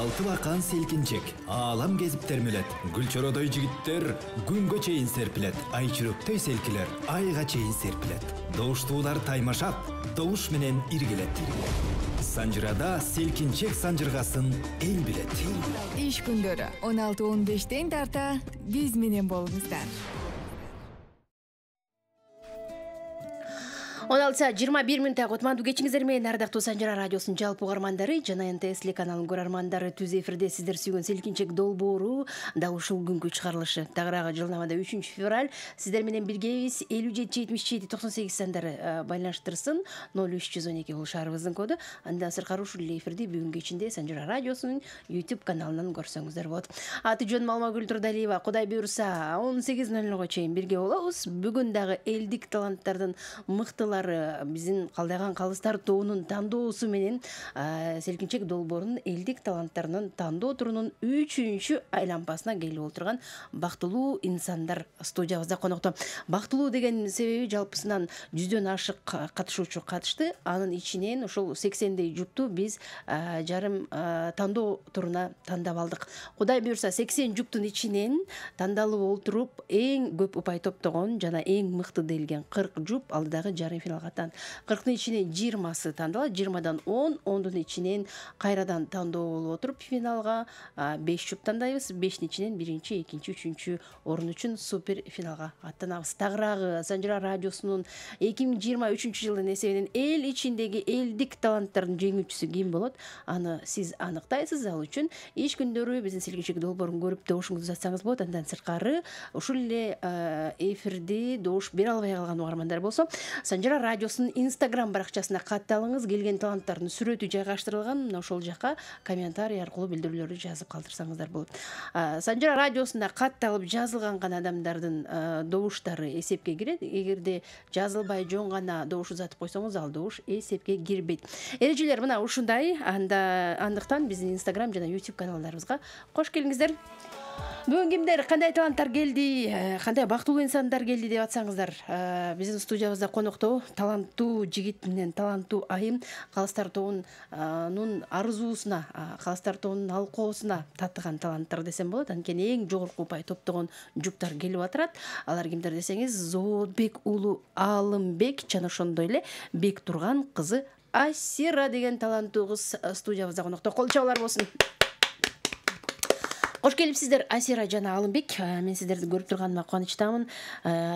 Алты бақан селкинчек, алам кезіп термелет. Гүлчородой жигиттер күнгө чейин серпилет. Ай чүрөктөй селкилер, айга чейин серпилет. Добуштуулар таймашат, добуш менен иргилет. Санжырада селкинчек санжыргасын эл билет. Иш күндөрү 16-15 тарта биз менен болуңуздар. 16:21 минутта Кутмандуу кечиңиздер менен ардактуу Санжыра радиосунун жалпы угармандары жана НТС телеканалынын көрөрмандары түз эфирде сиздер сүйгөн селкинчек долбоору дал ушул күнгү чыгарылышы. Тагыраагы жылнамада 3-февраль сиздер менен биргебиз. 57-77-98 сандары байланыштырсын. 0312 бул шаарыбыздын коду. Андан сыркары ушул эфирди бүгүн кечинде Санжыра радиосунун YouTube каналынан көрсөңүздөр болот. Аты жөн Малмагүл Турдалиева. Кудай буйруса 18:00 чейин бирге болобуз. Бүгүн дагы элдик таланттардын мыктылары биздин калдаган калыстар тоонун тандоосу менен селкинчек долбоорунун элдик таланттарынын тандоо турунун 3-чү айланпасына келип отурган бактылуу инсандар студиябызда конокто. Бактылуу деген себеби жалпысынан 100дөн ашык катышуучу катышты. Анын ичинен ушул 80дей жупту биз жарым тандоо туруна тандап алдык. Кудай буйруса 80 жуптун ичинен тандалып олтуруп эң көп упай топтогон жана эң мыкты делген 40 жуп алдыдагы жарым финалга аттан. 40-тын ичинен 20сы тандалат, 20дан 10, 10дун ичинен кайрадан тандоо болуп отуруп финалга 5 жуп тандайбыз. 5тин ичинен 1-чи, 2-чи, 3-чү орун үчүн супер финалга аттанабыз. Тагыраагы Санжыра радиосунун 2023-жылдын эсебинен эл ичиндеги элдик таланттардын жеңүүчүсү ким болот? Аны сиз аныктайсыз. Ал үчүн иш күндөрү биздин селкинчек долбоорун көрүп добушуңузду жатсаңыз болот. Андан сыркары ушул эле эфирди добуш бере албай калган угармандар болсо, Санжыра радиосунун Instagram баракчасына катталыңыз. Келген таланттардын сүрөтү жайгаштырылган. Мына ошол жака комментарий аркылуу билдирүүлөрдү жазып калтырсаңыздар болот. Санжыра радиосунда катталып жазылган гана адамдардын добуштары эсепке кирет. Эгерде жазылбай жөн гана добуш узатып койсоңуз, ал добуш эсепке кирбейт. Эрежелер мына ушундай. Андыктан биздин Instagram жана YouTube каналдарыбызга кош келиңиздер. Бүгүн кимдер, кандай таланттар келди, кандай бактылуу инсандар келди деп атсаңыздар, биздин студиябызда конокто таланттуу жигит менен таланттуу айым Калыстар тоонун арзуусуна, Калыстар тоонун алкоосуна татыган таланттар десем болот. Анткени эң жогорку упай топтогон жуптар келип атырат. Алар кимдер десеңиз, Зоотбек уулу Алымбек жана ошондой эле Бек Турган кызы Асира деген таланттуу кыз студиябызда конокто. Кол чабуулар болсун. Кош келипсиздер Асира жана Алымбек. Мен сиздерди көрүп турганыма кубанычтамын.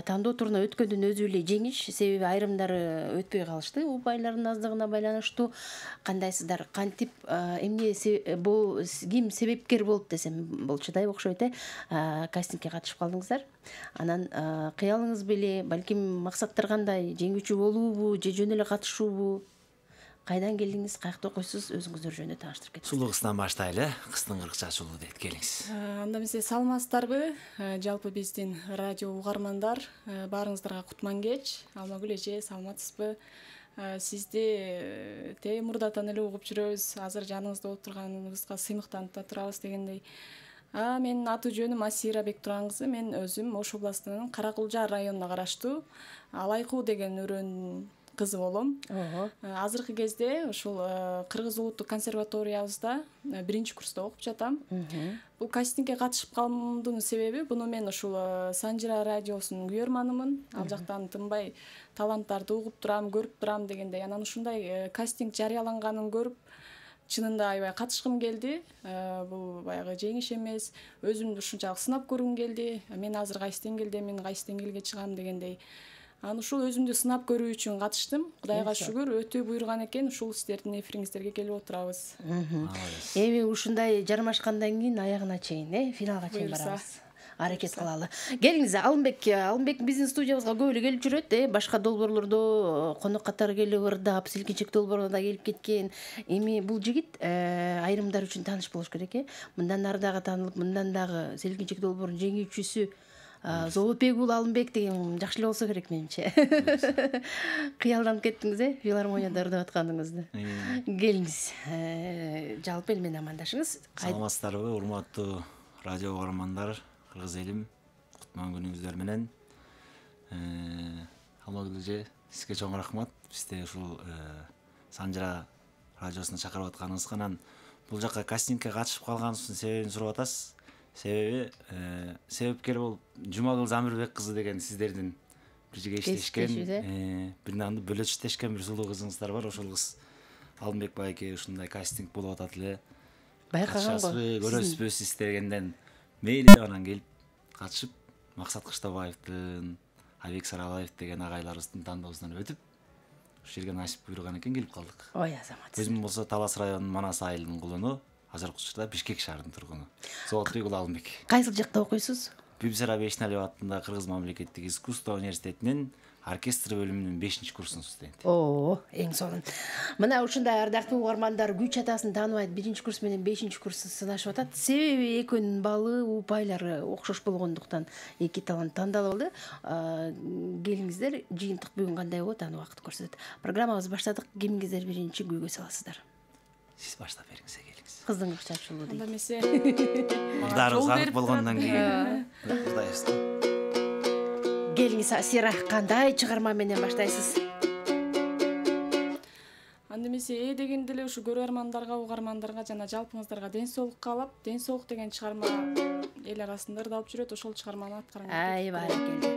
Тандоо туруна өткөндүн өзү эле жеңиш, себеби айрымдары өтпөй калышты. Упайлардын аздыгына байланыштуу. Кандайсыздар? Кантип эмне ким себепкер болуп десем болчудай окшойт. Кастингге катышып калдыңыздар. Анан кыялыңыз беле, балким максаттар кандай? Жеңүүчү болуубу, же жөн эле катышуубу? Кайдан келдиңиз, каякта окуйсуз, өзүңүздөр жөнүндө тааныштырып кетиңиз. Сулуу кыздан баштайлы, кыздын кыргызчачылыгы дейт, келиңиз. Анда эмесе саламатсыздарбы? Жалпы биздин радио угармандар, баарыңыздарга кутман кеч. Алмагүл эже, саламатсызбы? Сизди Темурдатан эле угуп жүрөбүз. Азыр жаныңызда отурганыңызга сыймыктанып турабыз дегендей. Мен аты жөнүм Асира Бек Турган кызы. Мен өзүм Ош областынын Каракулжа районуна караштуу Алайкуу деген өрөөнүн кызы болом. Азыркы кезде ушул Кыргыз улуттук консерваториябызда 1-чи курста окуп жатам. Бул кастингге катышып калгандын себеби, буну мен ушул Санжыра радиосунун күйөрманымын. Ал жактан тынбай таланттарды угуп турам, көрүп турам дегендей. Анан ушундай кастинг жарыяланганын көрүп, чынында аябай катышкым келди. Бул баягы жеңиш эмес, өзүмдү ушунчалык сынап көргүм келди. Мен азыр кайсы деңгээлдемин, кайсы деңгээлге чыгам дегендей. Ушул өзүмдү сынап көрүү үчүн катыштым. Кудайга шүгүр, өтө буйруган экен. Ушул сиздердин эфириңиздерге келип отурабыз. Эми ушундай жармашкандан кийин аягына чейин, финалга чейин барабыз. Аракет кылалы. Келиңиз, Алымбек биздин студиябызга көп эле келип жүрөт, башка долбоорлордо конок катары келип ырдап, селкинчек долбооруна да келип кеткен. Эми бул жигит айрымдар үчүн тааныш болуш керек, Мындан ары дагы таанылып, мындан дагы селкинчек долбоорунун жеңүүчүсү Зоотбек уулу Алымбек деген жакшы эле болсо керек менимче. Кыялданып кеттиңиз, филармонияда ырдап атканыңызды. Келиңиз, жалпы эл менен амандашыңыз. Саламатсыздарбы, урматтуу радио угармандар, кыргыз элим, кутман күнүңүздөр менен. Алмагүл эже, сизге чоң рахмат. Бизде ушул Санжыра радиосуна чакырып атканыңызга, анан бул жака кастингке катышып калганыңыздын себебин сурап атасыз. Себеби себепкер болуп Жумагүл Замирбек кызы деген сиздердин бир жерге иштешкен, бир нанды бөлөч иштешкен бир сулуу кызыңыздар бар. Ошол кыз Алымбек байке ушундай кастинг болуп атат эле. Байкаган го. Көрөсүзбү сиз дегенден мейли деп анан келип катышып, Максат Кыштабаевдин, Айбек Саралаев деген агайларыбыздын тандоосунан өтүп, ушул жерге насип буйруган экен келип калдык. Ой, азамат. Өзүм болсо Талас районунун Манас айылынын кулуну, азыркы учурда Бишкек шаарынын тургуну. Золоттой Гүл Алымбек. Кайсыл жакта окуйсуз? Бибисара Бешналиев атындагы Кыргыз мамлекеттик искусство университетинин оркестр бөлүмүнүн 5-курсунун студенти. Эң сонун. Мына ушундай ардактуу угармандар Күч атасын тааныбайт, 1-курс менен 5-курсту сынашып атат. Себеби экөөнүн баллы, упайлары окшош болгондуктан эки талант тандалып алды. Келиңиздер, жыйынтык бүгүн кандай болот, аны убакыт көрсөтөт. Программабызды баштадык. Кимиңиздер биринчи күйгө саласыздар? Сиз баштап бериңиз, келиңиз. Кыздың ыкчачылуу дейт. Анда эмесе. Кыздарыбыз анык болгондон кийин. Кудайыбыз. Келиңиз, Асира, кандай чыгарма менен баштайсыз? Анда эмесе дегенде эле ушу көрөрмандарга, угармандарга жана жалпыңыздарга ден соолук каалап, ден соолук деген чыгарма эл арасында ырдалып жүрөт, ошол чыгарманы аткарган. Ай, баракелде.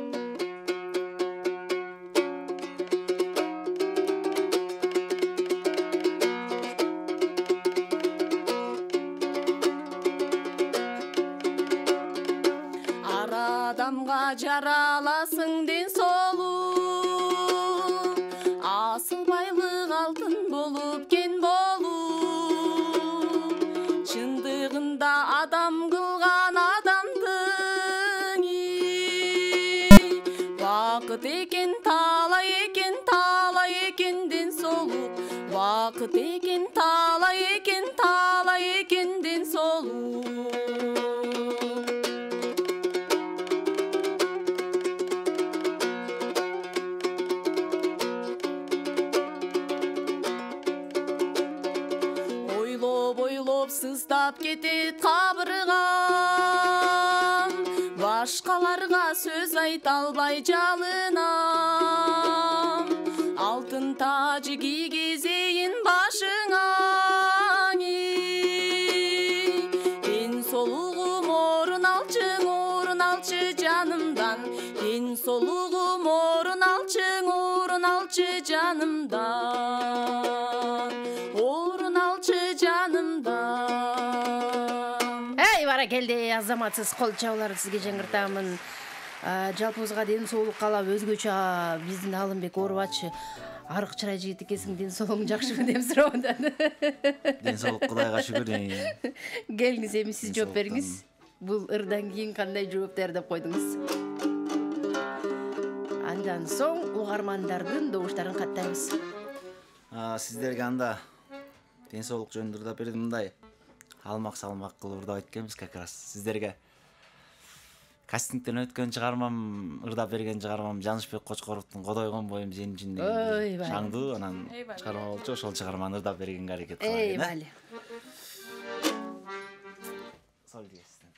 Адамга жараласың ден соолук, асыл байлык алтын болуп кен болуп, чындыгында адам кылган адамдың бакыт экен талай экен ден соолук, бакыт экен талай экен ден соолук. Сыздап кетет кабыргам, башкаларга сөз айта албай жалынам. Алтын тажы кийгизейин башыңа, эн солугум орун алчы жанымдан, эн солугум орун алчы жанымдан, орун алчы жанымдан. Келди, азаматсыз кол чабууларды сизге жаңыртамын. Жалпыбызга ден соолук каалап, өзгөчө биздин Алымбек оорубачы, арык чырай жигит экенсиң, ден соолугуң жакшыбы деп сурабадан. Ден соолук Кудайга шүгүр. Келиңиз, эми сиз жооп бериңиз. Бул ырдан кийин кандай жооп даярдап койдуңуз? Андан соң угармандардын добуштарын каттайбыз. Сиздерге анда ден соолук жөнүндө ырдап бердим, мындай алмак салмак кылып ырдап айткенбиз как раз. Сиздерге кастингден өткөн чыгармам, ырдап берген чыгармам Жанышбек Кочкоровдун Кодойгон боюм сен үчүн деген шаңдуу, анан чыгарма болчу, ошол чыгарманы ырдап бергенге аракет кылайын. Бали. Сол дегесизден.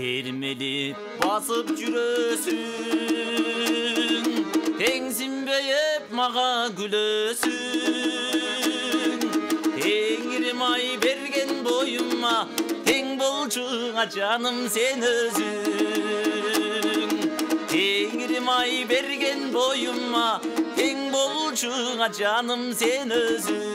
Termelip basıp жүрөсүң, теңсинбейип мага күлөсүң. Теңирим ай берген боюма, тең болчуңа жаным сен өзүң. Теңирим ай берген боюма, тең болчуңа жаным сен өзүң.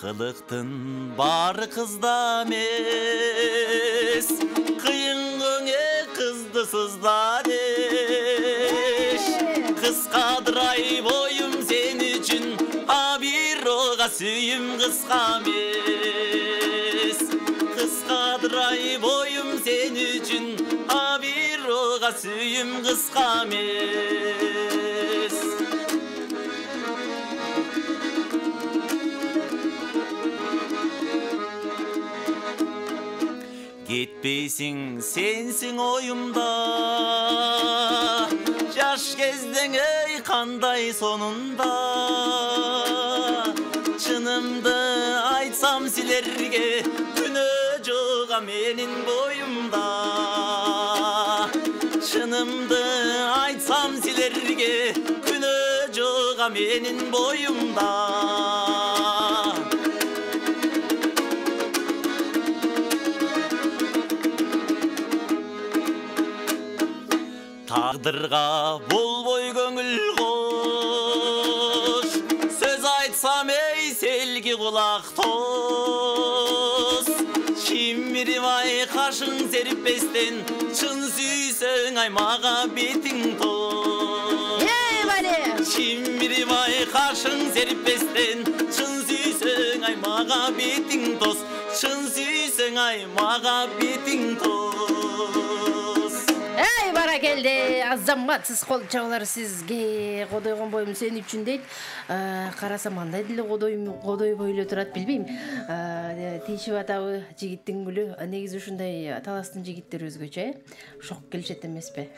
Кылыктын бары кызда эмес, кыйынгың кызды сыздар еш. Кыскадыр ай боюм сен үчүн, бир ога сүйүм кыска эмес. Кыскадыр ай боюм сен үчүн, бир ога сүйүм кыска эмес. кетпейсің сенсің ойымда, жаш кездің ей қандай сонында. Шынымды айтсам силерге, күнөө жоға менің бойымда. Шынымды айтсам силерге, күнөө жоға менің бойымда. Тағдырға болбой көңіл қош, сөз айтсам ей селги құлақ тос. Шиммирмай қашың серіппестен, шын сүйсең аймаға бетің тос. Шиммирмай қашың серіппестен, шын сүйсең аймаға бетің тос. Шын сүйсең аймаға бетің тос. Бара келди, Азамат, сиз кол чабалар сизге кодойгон боюм сен үчүн дейт. Карасам андай деле кодой бойло турат, билбейм. Тийишип атабы жигиттин гүлү. Негизи ушундай таластын жигиттери өзгөчө, шок келишет эмеспи?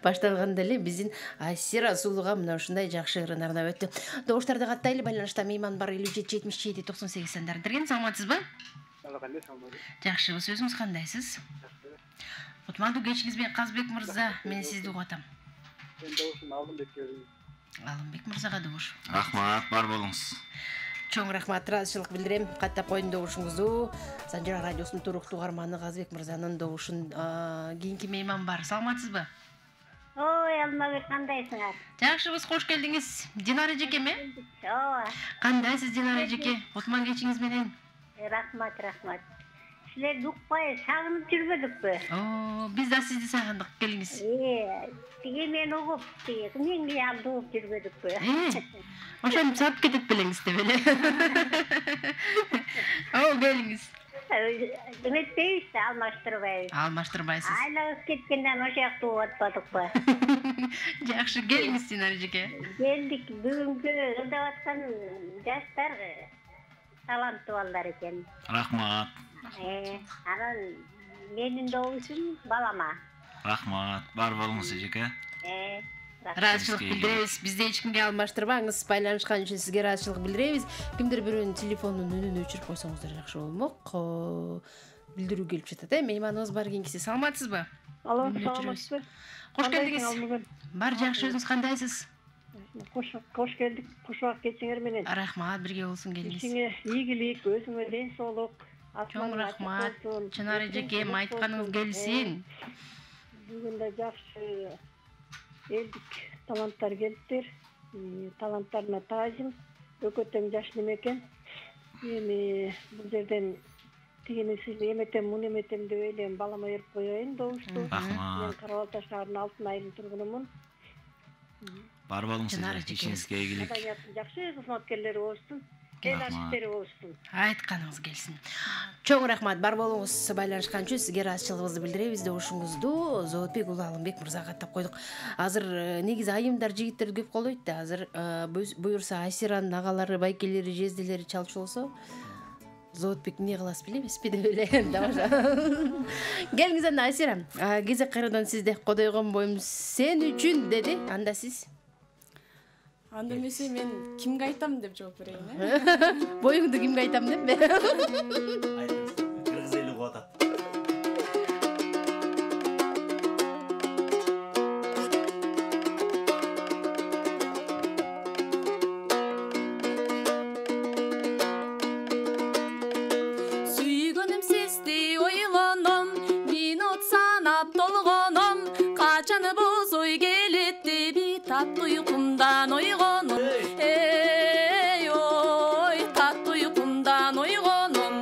Башталганда эле биздин Айсира Сулууга мына ушундай жакшы ырын арнап өттү. Добуштарды каттайлы, байланышта мейман бар 57-77-98 сандар берген. Саламатсызбы? Жакшыбыз, өзүңүз кандайсыз? Кутмандуу кечиңиз менен Казбек мырза, мен сизди угуп атам. Мен добушум Алымбек мырзага добуш. Рахмат, бар болуңуз. Чоң рахмат, ыраазычылык билдирем. Каттап койдум добушуңузду. Санжар радиосунун туруктуу угарманы Казбек мырзанын добушун кийинки мейман бар. Саламатсызбы? Ой, Алмабек, кандайсыңар? Жакшыбыз, кош келдиңиз. Динара эжекеме? Ооба. Кандайсыз Динара эжеке? Кутман кечиңиз менен. Рахмат. Силерди укпай сагынып жүрбөдүкпү? Биз да сизди сагындык, келиңиз. Тиги мен угуп, мен алды угуп жүрбөдүкпү? Ошентип сап кетип белеңиз деп эле. Келиңиз. Эметпейбиз, алмаштырбайбыз. Айлабыз кеткенден ошояктуу угуп атпадыкпы? Жакшы, келиңиз Динара эжеке. Келдик, бүгүнкү ырдап аткан жаштар таланттуу балдар экен. Рахмат. Анан менин добушум балама. Рахмат, бар болуңуз эжеке. Ыраазычылык билдиребиз. Бизди эч кимге алмаштырбаңыз. Байланышкан үчүн сизге ыраазычылык билдиребиз. Кимдир бирөөнүн телефонунун үнүн өчүрүп койсоңуздар жакшы болмок. Билдирүү келип жатат, мейманыбыз бар кийинкиси. Саламатсызбы? Алло, саламатсызбы? Кош келдиңиз. Бар жакшы, өзүңүз кандайсыз? Кош келдик, кош убак кечиңер менен. Рахмат, бирге болсун, келиңиз. Ишиңе ийгилик, өзүңө ден соолук. Чоң рахмат. Чынар эжекем, айтканыңыз келсин. Бүгүн да жакшы элдик таланттар келиптир. Таланттарына таазим. Өкөтөң жаш неме экен. Эми бул жерден тигини эметем, муну эметем деп элем, балама берип коеюн добушту. Мен Карабал-Таш шаарынын Алтын айылын тургунумун. Бар болуңуз, ишиңизге ийгилик. Жакшы кызматкерлери болсун. Эл-арчиптери болсун. Айтканыңыз келсин. Чоң рахмат, бар болуңуз. Байланышкан үчүн сизге ыраазычылыгыбызды билдиребиз. Добушуңузду Зоотбек уулу Алымбек мырзага каттап койдук. Азыр негизи айымдар жигиттер көп колдойт да. Азыр буюрса Айсиранын агалары, байкелери, жезделери чалчу болсо, Зоотбек эмне кыласыз билебизби деп эле. Келиңиз анда Айсира. Кезек кайрадан сизде кодойгон боюм сен үчүн деди. Анда сиз Анда эмесе мен кимге айтам деп жооп берейин, Боюңду кимге айтам деппи? Кыргыз эли угуп атат. Сүйгөнүм сизди ойлоном, минут санап толгоном, качаны боз ой келет деп таттуу уйкумдан ойгоном. Ой, таттуу уйкумдан ойгоном.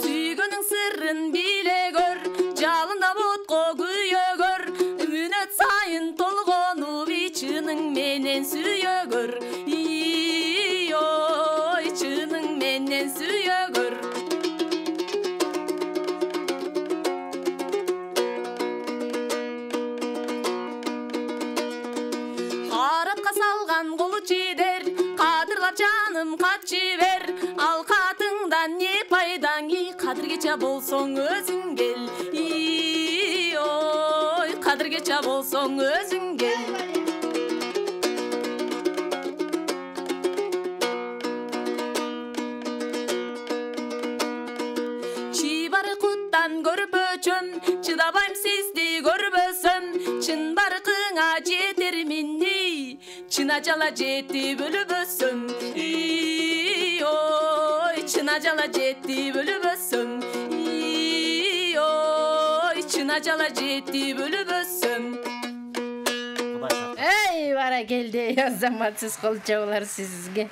Сүйгөнүң сыррын биле көр, жалында бутко күйө көр, мүнөт сайын толгонуп чының менен сүйө көр. Ой, чының менен сүйө көр. Аратка жидер, кадырлап жаным кат жибер. Ал катыңдан не пайдаң, кадыргече болсоң өзүң кел. Ой, кадыргече болсоң өзүң кел. Көрпөчөм, чыдабайм сизди көрбөсөм, чын баркыңа жетерминни, чын ажала жетип өлбөсөм. Ой, чын ажала жетип өлбөсөм. Ой, чын ажала жетип өлбөсөм. Эй, бара келди, азаматсыз кол чабуулар сизге.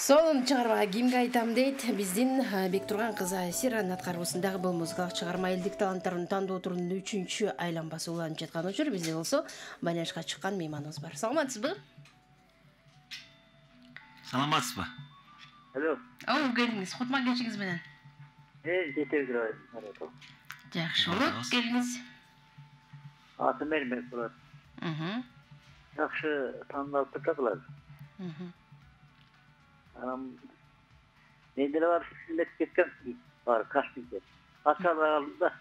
Сонун чыгармага кимге айтам дейт, биздин Бектурган кызы Асиранын аткаруусундагы бул музыкалык чыгарма элдик таланттарын тандоо турунун 3-чү айланбасы уланып жаткан учур. Бизде болсо байланышка чыккан мейманыбыз бар. Саламатсызбы? Саламатсызбы? Алло. Келиңиз, кутма кечиңиз менен. Жетеби турат. Жакшы болот, келиңиз. Атым Эрмек болот. Жакшы тандалып турдуклар. Мен деле бар сүйлөп кеткен бар кастингде. Ачалар алдым да.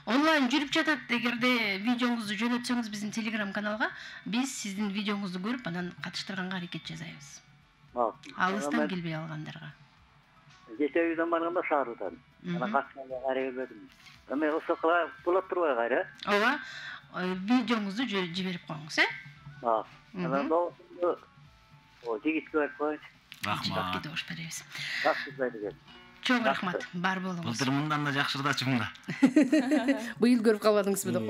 Онлайн жүрүп жатат. Эгерде видеоңузду жөнөтсөңүз биздин Telegram каналга, биз сиздин видеоңузду көрүп, анан катыштырганга аракет жасайбыз. Алыстан келбей алгандарга. Жетеюдан барганда шаардан. Анан катышканга аракет бердим. Мен ошо кылай болот турбай кайра. Ооба. Видеоңузду жиберип коюңуз, Анан доосунду жигитке барып коюнчу. Рахмат. Добуш беребиз. Рахмат. Чоң рахмат. Бар болуңуз. Былтыр мындан да жакшырдачымын да. Быйыл көрүп калбадыңызбы деп.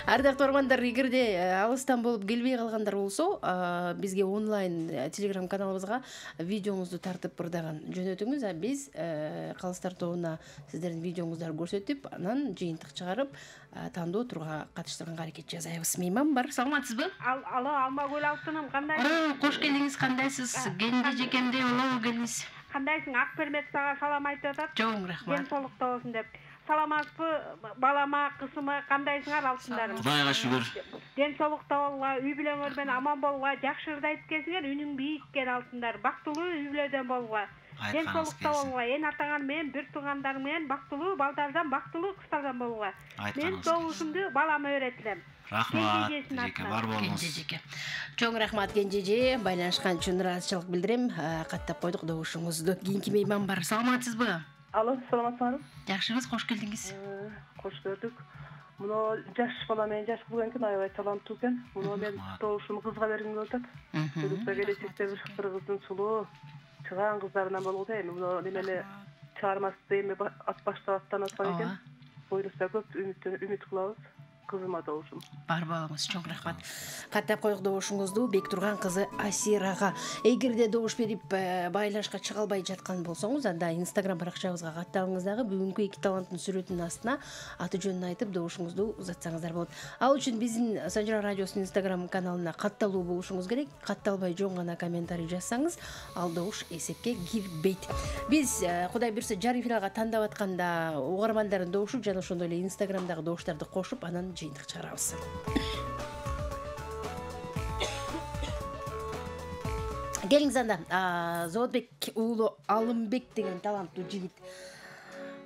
Ардактуу угармандар, эгерде алыстан болуп келбей калгандар болсо, бизге онлайн Telegram каналыбызга видеоңузду тартып ырдаган жөнөтүңүз, биз калыстар тобуна сиздердин видеоңуздарды көрсөтүп, анан жыйынтык чыгарып, тандоо турга катыштырганга аракет жасайбыз. Мейман бар. Саламатсызбы? Алло, Алмагүл алтыным, кандай? Кош келиңиз, кандайсыз? Кенде жекемде улуу келиңиз. Кандайсың? Акпермет сага салам айтып атат. Чоң рахмат. Ден соолукта болсун деп. Саламатсызбы? Балама, кызыма кандайсыңар алтындарым? Кудайга шүгүр. Ден соолукта болуңа, үй бүлөңөр менен аман болуңа, жакшы ырды айтып келсиңер, үнүң бийиккен алтындар. Бактылуу үй бүлөдөн болуңа. Ден соолукта болуңа, эн атаңар менен, бир туугандар менен бактылуу балдардан, бактылуу кыздардан болуңа. Мен добушумду балама öğretилем. Рахмат, жеке, бар болуңуз. Чоң рахмат, Кенжеже. Байланышкан үчүн ыраазычылык билдирем. Каттап койдук добушуңузду. Кийинки мейман бар. Саламатсызбы? Алло, саламатсызбы? Жакшыбыз, кош келдиңиз. Кош көрдүк. Муну жаш бала менен жаш кылган экен, аябай таланттуу экен. Муну мен добушумду кызга бергим келип атат. Кызга келечекте бир кыздын сулуу чыган кыздарынан болуп атат. Муну немени чыгармасы эми ат баштап аттанып аткан экен. Буйруса көп үмүт кылабыз. Кызыма добушум. Бар болуңуз, чоң рахмат. Каттап койдук добушуңузду Бектурган кызы Асирага. Эгерде добуш берип байланышка чыга албай жаткан болсоңуз, анда Instagram баракчабызга катталыңыз дагы бүгүнкү эки таланттын сүрөтүнүн астына аты жөнүн айтып добушуңузду узатсаңыздар болот. Ал үчүн биздин Санжара радиосунун Instagram каналына катталуу болушуңуз керек. Катталбай жөн гана комментарий жазсаңыз, ал добуш эсепке кирбейт. Биз Кудай буйрса жарым финалга тандап атканда угармандардын добушу жана ошондой эле Instagramдагы добуштарды кошуп, анан жыйынтык чыгарабыз. Келиңиз анда, Зоотбек уулу Алымбек деген таланттуу жигит.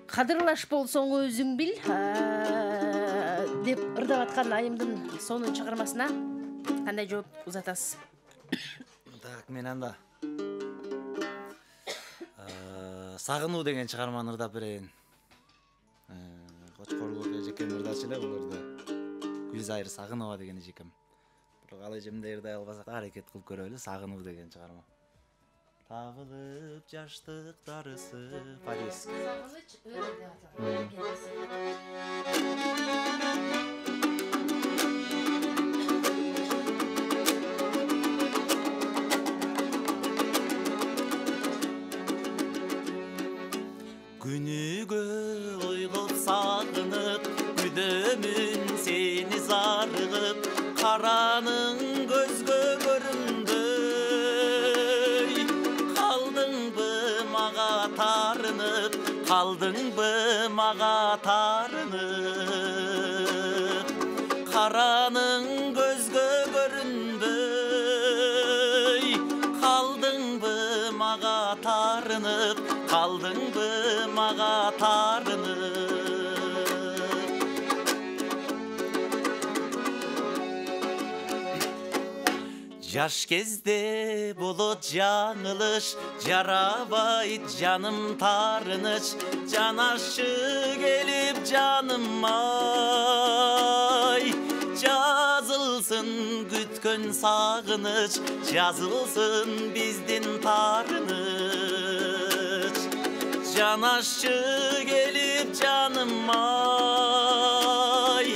Кадырлаш болсоң өзүң бил деп ырдап аткан айымдын сонун чыгармасына кандай жооп узатасыз? Так, мен анда Сагынуу деген чыгарманы ырдап берейин. Кочкорлук эжекем ырдачу эле буларды. Гүлзайыр Сагынова деген эжекем. Бирок ал эжемди ырдай албасак аракет кылып көрөлү. Сагынуу деген чыгарма. Табылып жаштык дарысы Парис. Күнүгө ойгоп сагынып, күдөмүн сени зарыгып, караның көзгө көрүндөй. Калдыңбы мага тарынып, калдыңбы мага тарынып, тараның көзгө көрүнбөй калдыңбы мага тарынып калдыңбы мага тарынып жаш кезде болот жаңылыш жарабайт жаным тарыныч жанашы келип жаным ай жазылсын күткөн сагыныч жазылсын биздин тарыныч жанашы келип жаным ай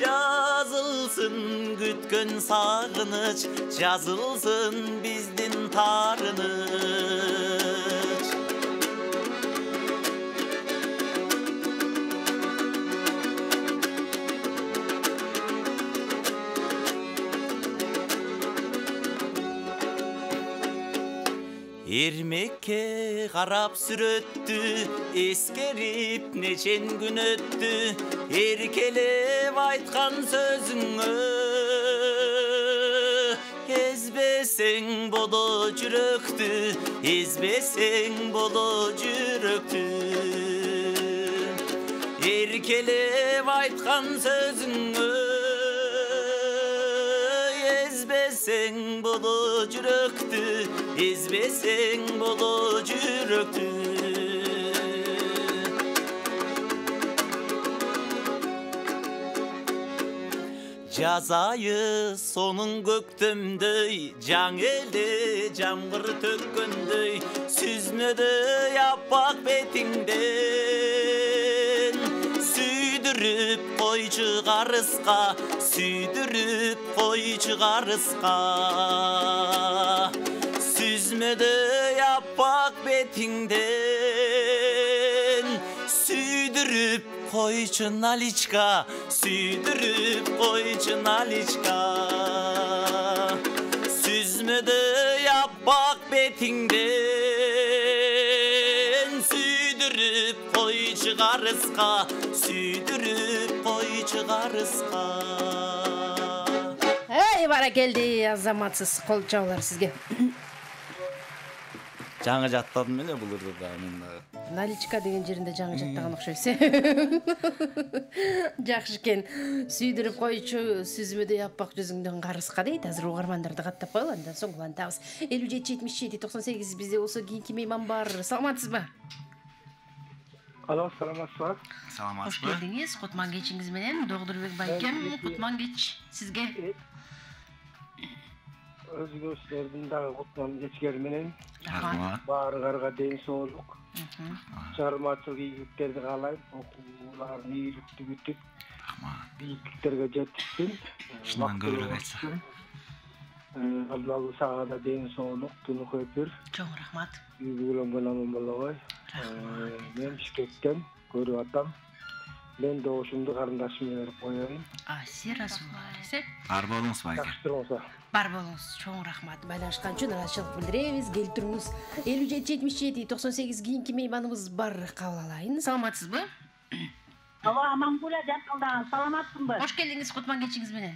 жазылсын күткөн сагыныч жазылсын биздин тарыныч эрмекке карап сүрөттү эскерип нечен күн өттү эркелеп айткан сөзүңө эзбесең боло жүрөктү эзбесең боло жүрөктү эркелеп айткан сөзүңө эзбесең боло жүрөктү эзбесең боло жүрөктү жаз айы сонун көктөмдөй жаң эле жамгыр төккөндөй сүзмөдөй аппак бетиңден сүйдүрүп койчу карыска сүйдүрүп койчу карыска сүзмөдөй аппак бетиңден сүйдүрүп койчу наличка сүйдүрүп койчу наличка сүзмөдөй аппак бетиңден сүйдүрүп койчу карыска сүйдүрүп койчу карыска эй баракелди азаматсыз кол чабуулар сизге жаңы жаттадым эле бул ырдыда мен дагы наличка деген жеринде жаңы жаттаган окшойсуз жакшы экен сүйдүрүп койчу сүзмөдөй аппак жүзүңдөн карыска дейт азыр угармандарды каттап коелу андан соң улантабыз 57-77-98 бизде болсо кийинки мейман бар саламатсызбы алло саламатсызбы кош келдиңиз кутман кечиңиз менен Догдурбек байкем кутман кеч сизге өзгөчтөрдүн дагы кутман кечкери менен рахмат баарыңарга ден соолук чыгармачылык ийгиликтерди каалайм окууларын ийгиликтүү бүтүп бийиктиктерге жетишсин шындан көбүрөөк айтса Аллах сага да ден соолук түнү көпүр чоң рахмат үйгүлөнгөн аман болобой мен Бишкектен көрүп атам мен добушумду карындашым менен берип коеюн Асира Сулайсе бар болуңуз байке бар болуңуз чоң рахмат байланышкан үчүн ыраазычылык билдиребиз келип туруңуз 57-77-98 кийинки мейманыбыз бар кабыл алайын саламатсызбы Ава Амангуля Жакылдан саламатсыңбы кош келдиңиз кутман кечиңиз менен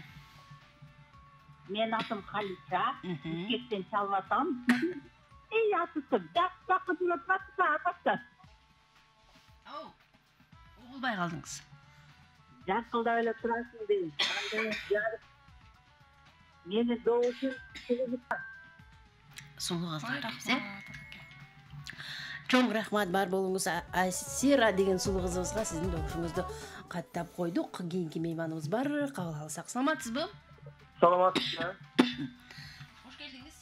Мен атым Халиша Бишкектен чалып атам эй атысым жакшы жүрөп атса атасы угулбай калдыңыз Жакылда эле турасың дейм мени добушум сулуу кыздарыбыз чоң рахмат бар болуңуз Асира деген сулуу кызыбызга сиздин добушуңузду каттап койдук кийинки мейманыбыз бар кабыл алсак саламатсызбы саламатсызбы кош келдиңиз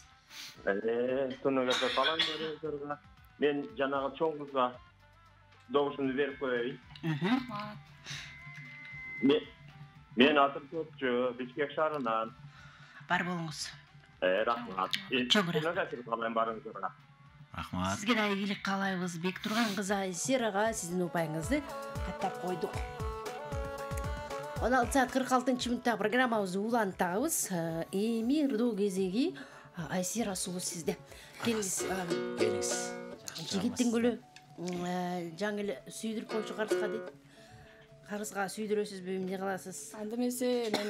түнөгө салам бериңиздерге мен жанагы чоң кызга добушумду берип коеюн мен атым Көпчү Бишкек шаарынан бар болуңуз рахмат рахмат сизге да ийгилик каалайбыз бек турган кызы Асирага сиздин упайыңызды каттап койдук 16 saat 46 мүнөттө программабызды улантабыз эми ырдоо кезеги Асира сулуу сизде келиңиз жигиттин гүлү жаңы эле сүйдүрүп койчу карыска дейт карызга сүйдүрөсүзбү, эмне кыласыз? Анда эмесе мен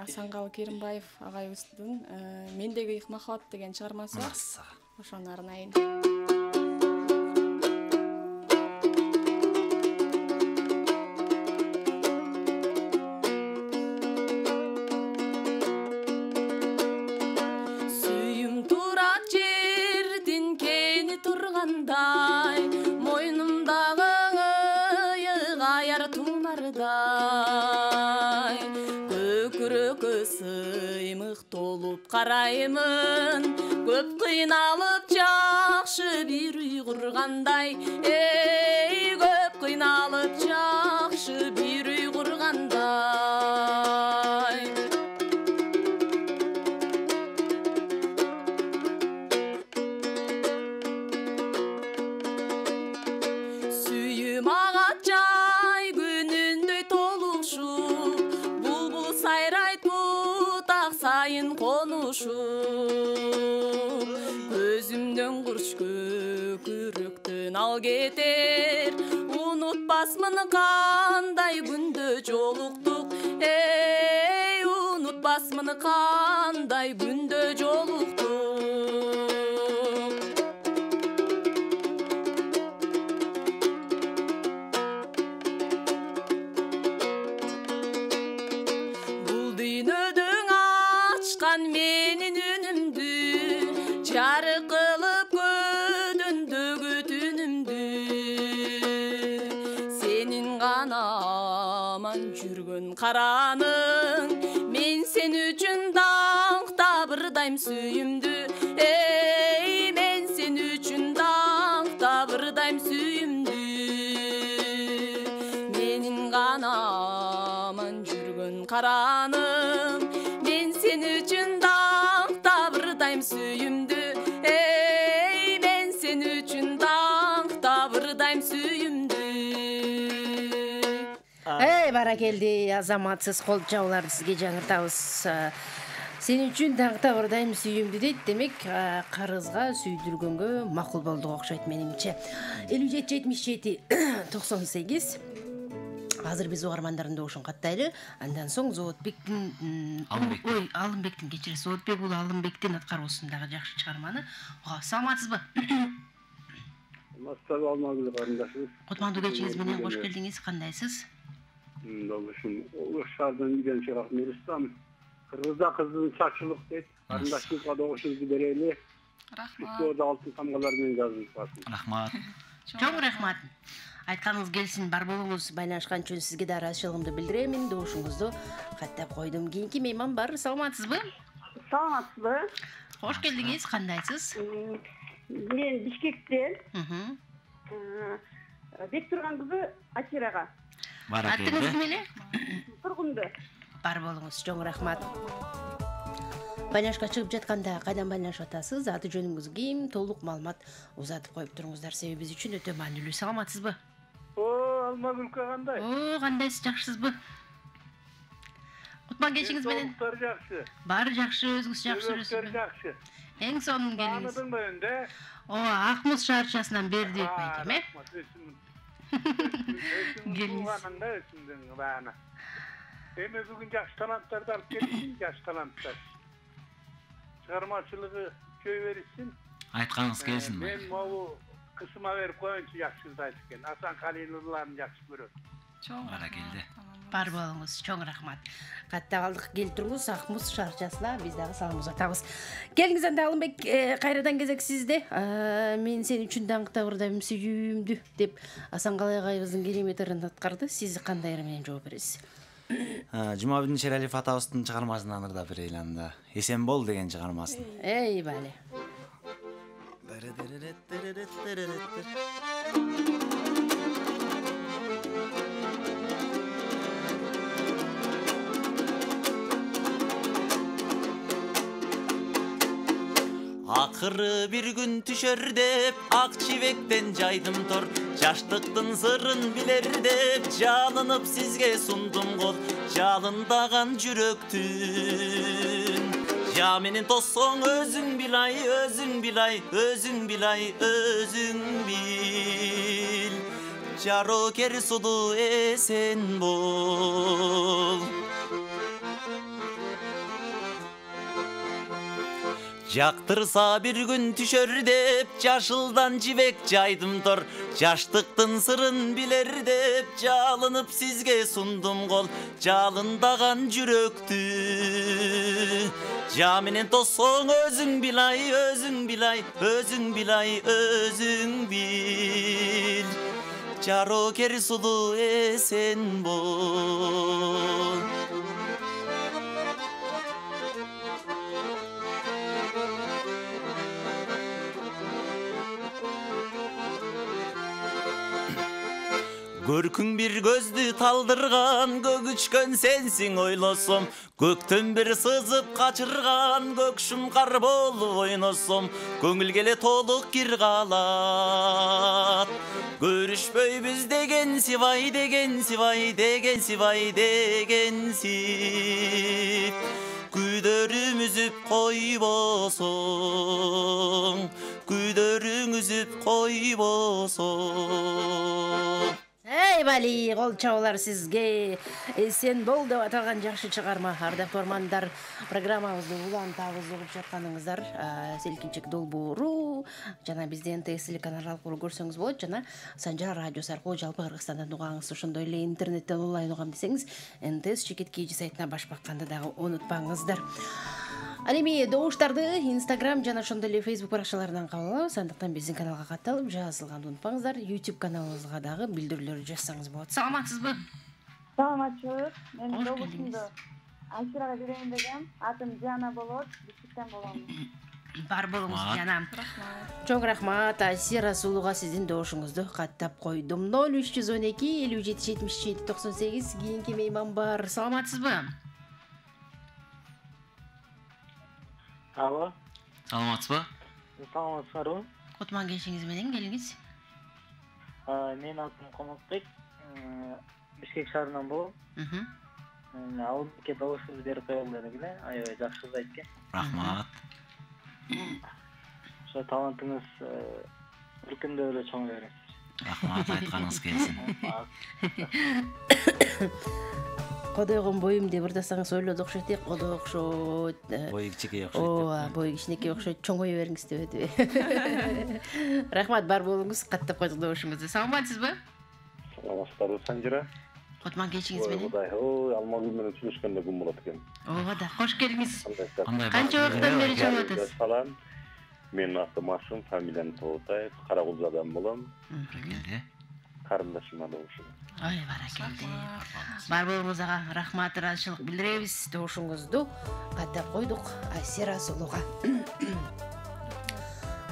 Асанкалы Керимбаев агайыбыздын Мендеги ыйык махабат деген чыгармасы бар. Ошону арнайын. Сүйүм турат жердин кени тургандай, мойнумдагы ыйык аяр тунардай. Көкүрөккө сыймык толуп караймын, көп кыйналып жакшы бир үй кургандай. Эй, көп кыйналып жакшы бир үй кургандай. Сүйүм агат жай күнүндөй толушуп, булбул сайрайт бутак сайын конушуп. Көзүмдөн курч көкүрөктөн ал кетер, унутпасмын кандай күндө жолуктук. Эй, унутпасмын кандай күндө жолуктук. Бул дүйнөдөң ачкан менин үнүмдү, жарык кылып көдөндөгү түнүмдү. Сенин гана аман жүргөн караның, мен сен үчүн даңкта бырдайм сүйүмдү. Эй, мен сен үчүн даңкта бырдайм сүйүмдү. Менин гана аман жүргөн караның, мен сен үчүн даңкта бырдайм сүйүмдү. Эй, мен сен үчүн даңкта бырдайм сүйүмдү. Эй, баракелди, азаматсыз кол чабууларды сизге жаңыртабыз. Сен үчүн даңкта бырдайм сүйүмдү дейт. Демек, карызга сүйдүргөнгө макул болдук окшойт менимче. 57-77-98. Азыр биз угармандардын добушун каттайлы. Андан соң Алымбектин кечири Зоотбек уулу Алымбектин аткаруусундагы жакшы чыгарманы угабыз. Саламатсызбы? Саламатсызбы, карындашым. Кутмандуу кечиңиз менен кош келдиңиз. Кандайсыз? Добушум. Ошардан үйдөн чыгат Нурустам. Кыргызда кыздын чачылык дейт. Карындашыбызга добушубузду берели. Рахмат. Үстөдө алтын тамгалар менен жазып атат. Рахмат. Чоң рахмат. Айтканыңыз келсин, бар болуңуз. Байланышкан үчүн сизге да ыраазычылыгымды билдиремин. Добушуңузду каттап койдум. Кийинки мейман бар. Саламатсызбы? Саламатсызбы? Кош келдиңиз. Кандайсыз? Мен Бишкектен. Бектурган кызы Атирага. Атыңыз ким эле? Тургунду. Бар болуңуз. Чоң рахмат. Байланышка чыгып жатканда кайдан байланышып атасыз? Аты жөнүңүз ким? Толук маалымат узатып коюп туруңуздар. Себеби биз үчүн өтө маанилүү. Саламатсызбы? Алмагүлкө кандай? Кандайсыз, жакшысызбы? Кутман кечиңиз менен? Тоолуктар жакшы. Баары жакшы, өзүңүз жакшы жүрөсүзбү? Жакшы. Эң сонун келиңиз. Таанydың өнде? Акмуз шаарчасынан берди өтпөйт эме? Келиңиз. Эми бүгүн жакшы таланттарды алып келдим, жакшы таланттар. Чыгармачылыгы жөө беришсин. Айтканыңыз келсин. Мен могу кысыма берип коеюнчу, жакшылықты айтып экен. Асан Калилулланы жакшы көрөм. Чоң баракелде. Бар болуңуз, чоң рахмат. Катта калдык, келтириңиз. Акмуз шаарчасына биз дагы салам узатабыз. Келиңиз анда Алымбек, кайрадан кезек сизде. Мен сен үчүн даңкта бырдайм сүйүмдү деп Асанкалы агайыбыздын керемет ырын аткарды. Сиз кандай ыр менен жооп бересиз? Жумабидин Шералиев атабыздын чыгармасынан ырда берели анда. Эсен бол деген чыгармасын. Эй, бале. Акыры бир күн түшөр деп ак чибектен жайдым тор, жаштыктын сырын билер деп жалынып сизге сундум кол, жалындаган жүрөктүн. Я менен тоссоң өзүң билай, өзүң билай, өзүң билай, өзүң бил. жарокер сулуу эсен бол. Жактырса бир күн түшөр деп жашылдан жибек жайдым тор. Жаштыктын сырын билер деп жалынып сизге сундум кол. Жалындаган жүрөктү жа менен тоссоң өзүң билай, өзүң билай, өзүң билай, өзүң бил. Жарокер сулуу эсен бол. Көркүң бир көздү талдырган, көк үчкөн сенсиң ойлосом. Көктөн бир сызып качырган, көк шумкар болуп ойносом. Көңүлгө эле толук кир калат. Көрүшпөйбүз деген сибай, деген сибай, деген сибай, дегенсип. Күйдөрүм үзүп койбосоң, күйдөрүң үзүп койбосоң. Эй, бали, кол чабуулар сизге. Эсен бол деп аталган жакшы чыгарма. Ардактуу угармандар, программабызды улантабыз угуп жатканыңыздар. Селкинчек долбоору жана бизди НТС телеканалы аркылуу көрсөңүз болот, жана Санжар радиосу аркылуу жалпы Кыргызстандан угаңыз. Ошондой эле интернеттен онлайн угам десеңиз, НТС Чекит KG сайтына баш бакканды дагы унутпаңыздар. Ал эми добуштарды Instagram жана ошондой эле Facebook баракчаларынан кабыл алабыз. Андыктан биздин каналга катталып жазылганды унутпаңыздар. YouTube каналыбызга дагы билдирүүлөр жазсаңыз болот. Саламатсызбы? Саламатчылык. Мен добуштумду Айширага берейин дегем. Атым Диана болот. Биштиктен болом. Бар болуңуз Диана. Чоң рахмат. Айшира сулууга сиздин добушуңузду каттап койдум. 0312 57 77 98 кийинки мейман бар. Саламатсызбы? Алло. Саламатсызбы? Саламатсызбы. Котман кеншиңиз менен келиңиз. Мен атым Комокбек. Бишкек шаарынан болом. Алдыке добушубузду берип коелу дедим эле. Аябай жакшы экен. Рахмат. Ошо талантыңыз өркүндөп эле чоң бериңиз. Рахмат, айтканыңыз келсин. Кодойгон боюм деп ырдасаңыз ойлоду окшойт эк, кодой окшойт. Бою кичине окшойт. Ооба, бою кичинекей окшойт, чоңое бериңиз дебеди. Рахмат, бар болуңуз, каттап койдук добушуңузду. Саламатсызбы? Саламатсыздарбы, Санжира. Котман кенчиңиз менен. Ой, Алмагүл менен сүйлөшкөндө күн болот экен. Ооба, кош келиңиз. Канча убакыттан бери чыгып атасыз? Салам. Менин атым Ашым, фамилиям Тоотаев, Карагулжадан болом. Карындашыма добушум. Ой, баракелде. Бар болуңуз ага, рахмат, ыраазычылык билдиребиз. Добушуңузду каттап койдук Айсира сулууга.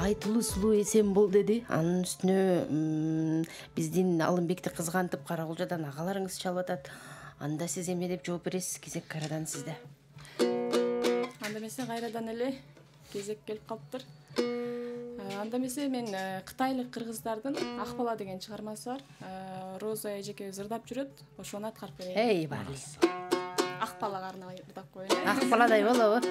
Айтылуу сулуу эсен бол деди. Анын үстүнө биздин Алымбекти кызгантып Карагулжадан агаларыңыз чалып атат. Анда сиз эме деп жооп бересиз? Кезек кайрадан сизде. Анда эмесе кайрадан эле кезек келип калыптыр. Анда эмесе мен кытайлык кыргыздардын Акбала деген чыгармасы бар. Роза эжекебиз ырдап жүрөт. Ошону аткарып берейин. Эй, бали. Акбалага арнап ырдап коеюн. Акбаладай болобу?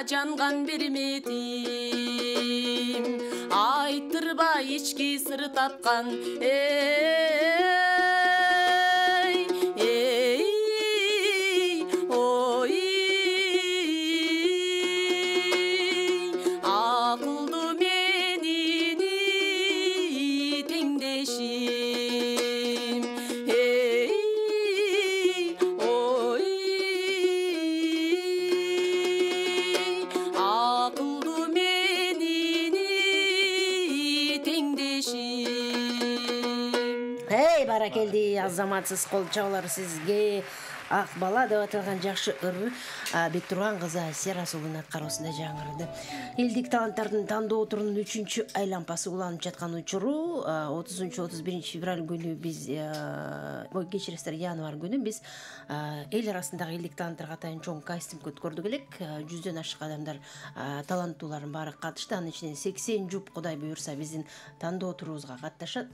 жанган бир метим айтырбай ички сыр тапкан акылдуу менин теңдешим акылдуу менин теңдешим. Баракелди, азаматсыз кол чабуулар сизге. Ак бала деп аталган жакшы ыр Бектурган кызы Асия Расулдун аткаруусунда жаңырды. Элдик таланттардын тандоо турунун 3-чү айлампасы уланып жаткан учуру 30-31 февраль күнү биз кечиресиздер, январь күнү биз эл арасындагы элдик таланттарга атайын чоң кастинг өткөрдүк элек. 100дөн ашык адамдар, таланттуулардын баары катышты. Анын ичинен 80 жуп Кудай буйрса биздин тандоо турубузга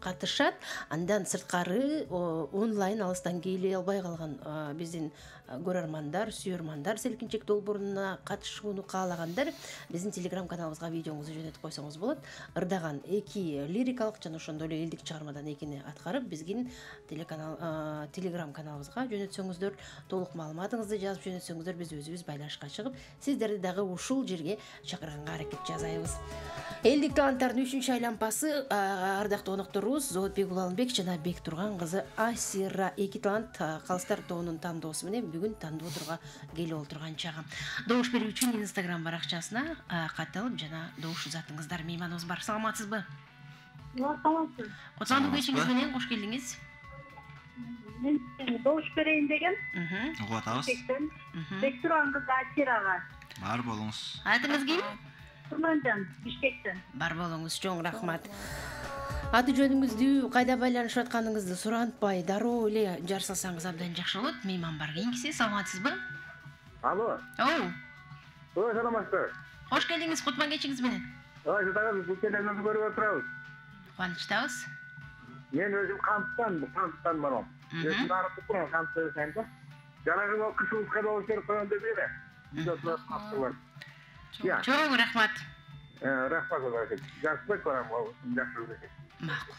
катышат. Андан сырткары онлайн алыстан келе албай калган биздин көрөрмандар, сүйөрмандар селкинчек долбооруна катышууну каалагандар биздин телеграм каналыбызга видеоңузду жөнөтүп койсоңуз болот. Ырдаган 2 лирикалык жана ошондой эле элдик чыгармадан экини аткарып биздин телеграм каналыбызга жөнөтсөңүздөр, толук маалыматыңызды жазып жөнөтсөңүздөр биз өзүбүз байланышка чыгып, сиздерди дагы ушул жерге чакырганга аракет жасайбыз. Элдик таланттардын 3-чү айлампасы ардактуу конокторубуз Зоотбек Улалымбек жана Бектурган кызы Асира. Эки талант калыстар тобунун тандоосу менен бүгүн тандоодурга келип отурган чагы. Добуш берүү үчүн Инстаграм баракчасына катталып жана добуш узатыңыздар. Мейманыбыз бар. Саламатсызбы? Саламатсыз. Кутмандуу кечиңиз менен кош келдиңиз. Мен добуш берейин дегем. Угуп атабыз. Бектурган кызы Асирага. Бар болуңуз. Атыңыз ким? Турманжан, Бишкектен. Бар болуңуз, чоң рахмат. Аты жөнүңүздү, кайда байланышып атканыңызды сурантпай, дароо эле жарсалсаңыз абдан жакшы болот. Мейман бар. Кийинкиси, саламатсызбы? Алло. Саламатсызбы? Кош келдиңиз, кутман кечиңиз менен. Сиздерди бул телевизорду көрүп отурабыз. Кубанычтабыз. Мен өзүм Кантан барам. Өзүм барып турам Кантан. Жанагы бул кышыбызга болуп көрүп коён деп эле. Видеосу каптылар. Чоң рахмат. Рахмат. Жазып коем, жакшы кыз экен. Макул.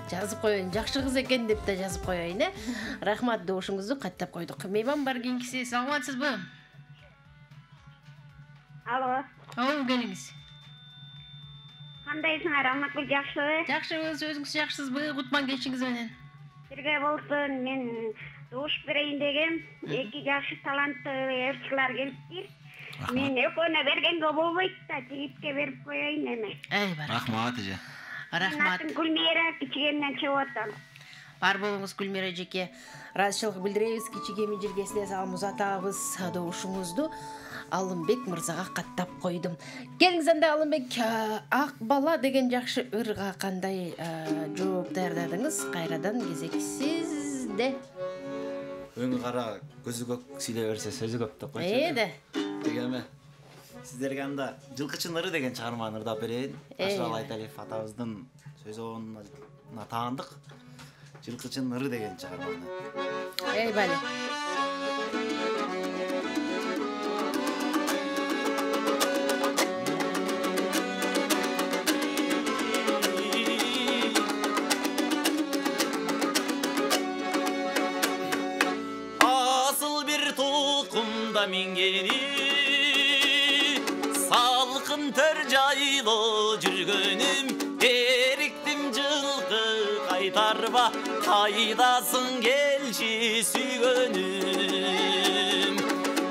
Жазып коеюн, жакшы кыз экен деп да жазып коеюн, Рахмат, добушуңузду каттап койдук. Мейман бар, кийинкиси, саламатсызбы? Алло. Келиңиз. Кандайсың, Раматгүл, жакшыбы? Жакшыбыз, өзүңүз жакшысызбы? Кутман кечиңиз менен. Бирге болсун, мен добуш берейин дегем. Эки жакшы талантты ырчылар келиптир. Мен экөөнө бергенге болбойт да, жигитке берип коеюн эме. Рахмат эже. Рахмат. Гүлмира кичигемден чыгып атам. Бар болуңуз, Гүлмира эжеке. Ыраазычылык билдиребиз, кичигеми жиргесине салам узатабыз добушуңузду. Алымбек мырзага каттап койдум. Келиңиз анда, Алымбек, ак бала деген жакшы ырга кандай жооп даярдадыңыз? Кайрадан кезек сизде. Өңү кара, көзү көк сүйлөй берсе сөзү көп деп койчу. Дегеме. Сиздерге анда Жылкычын ыры деген чыгарманы ырдап берейин. Ашырал Айталиев атабыздын сөзүнө таандык. Жылкычын ыры деген чыгарманы. Бали. Asıl bir tokumda mingeni salkın tör jaylo жүргөнүm эриктим жылкы кайтарба кайдасың келчи сүйгөнүм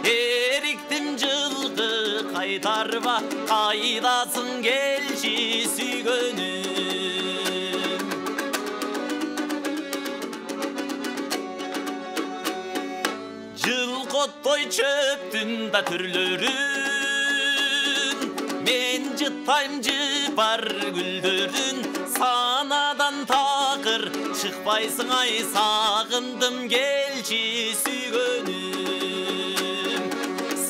эриктим жылкы кайтарба кайдасың келчи сүйгөнүм жылкоттой чөптүн да түрлөрүн мен жыттайм жыпар гүлдөрүн санадан такыр чыкпайсың ай сагындым келчи сүйгөнүм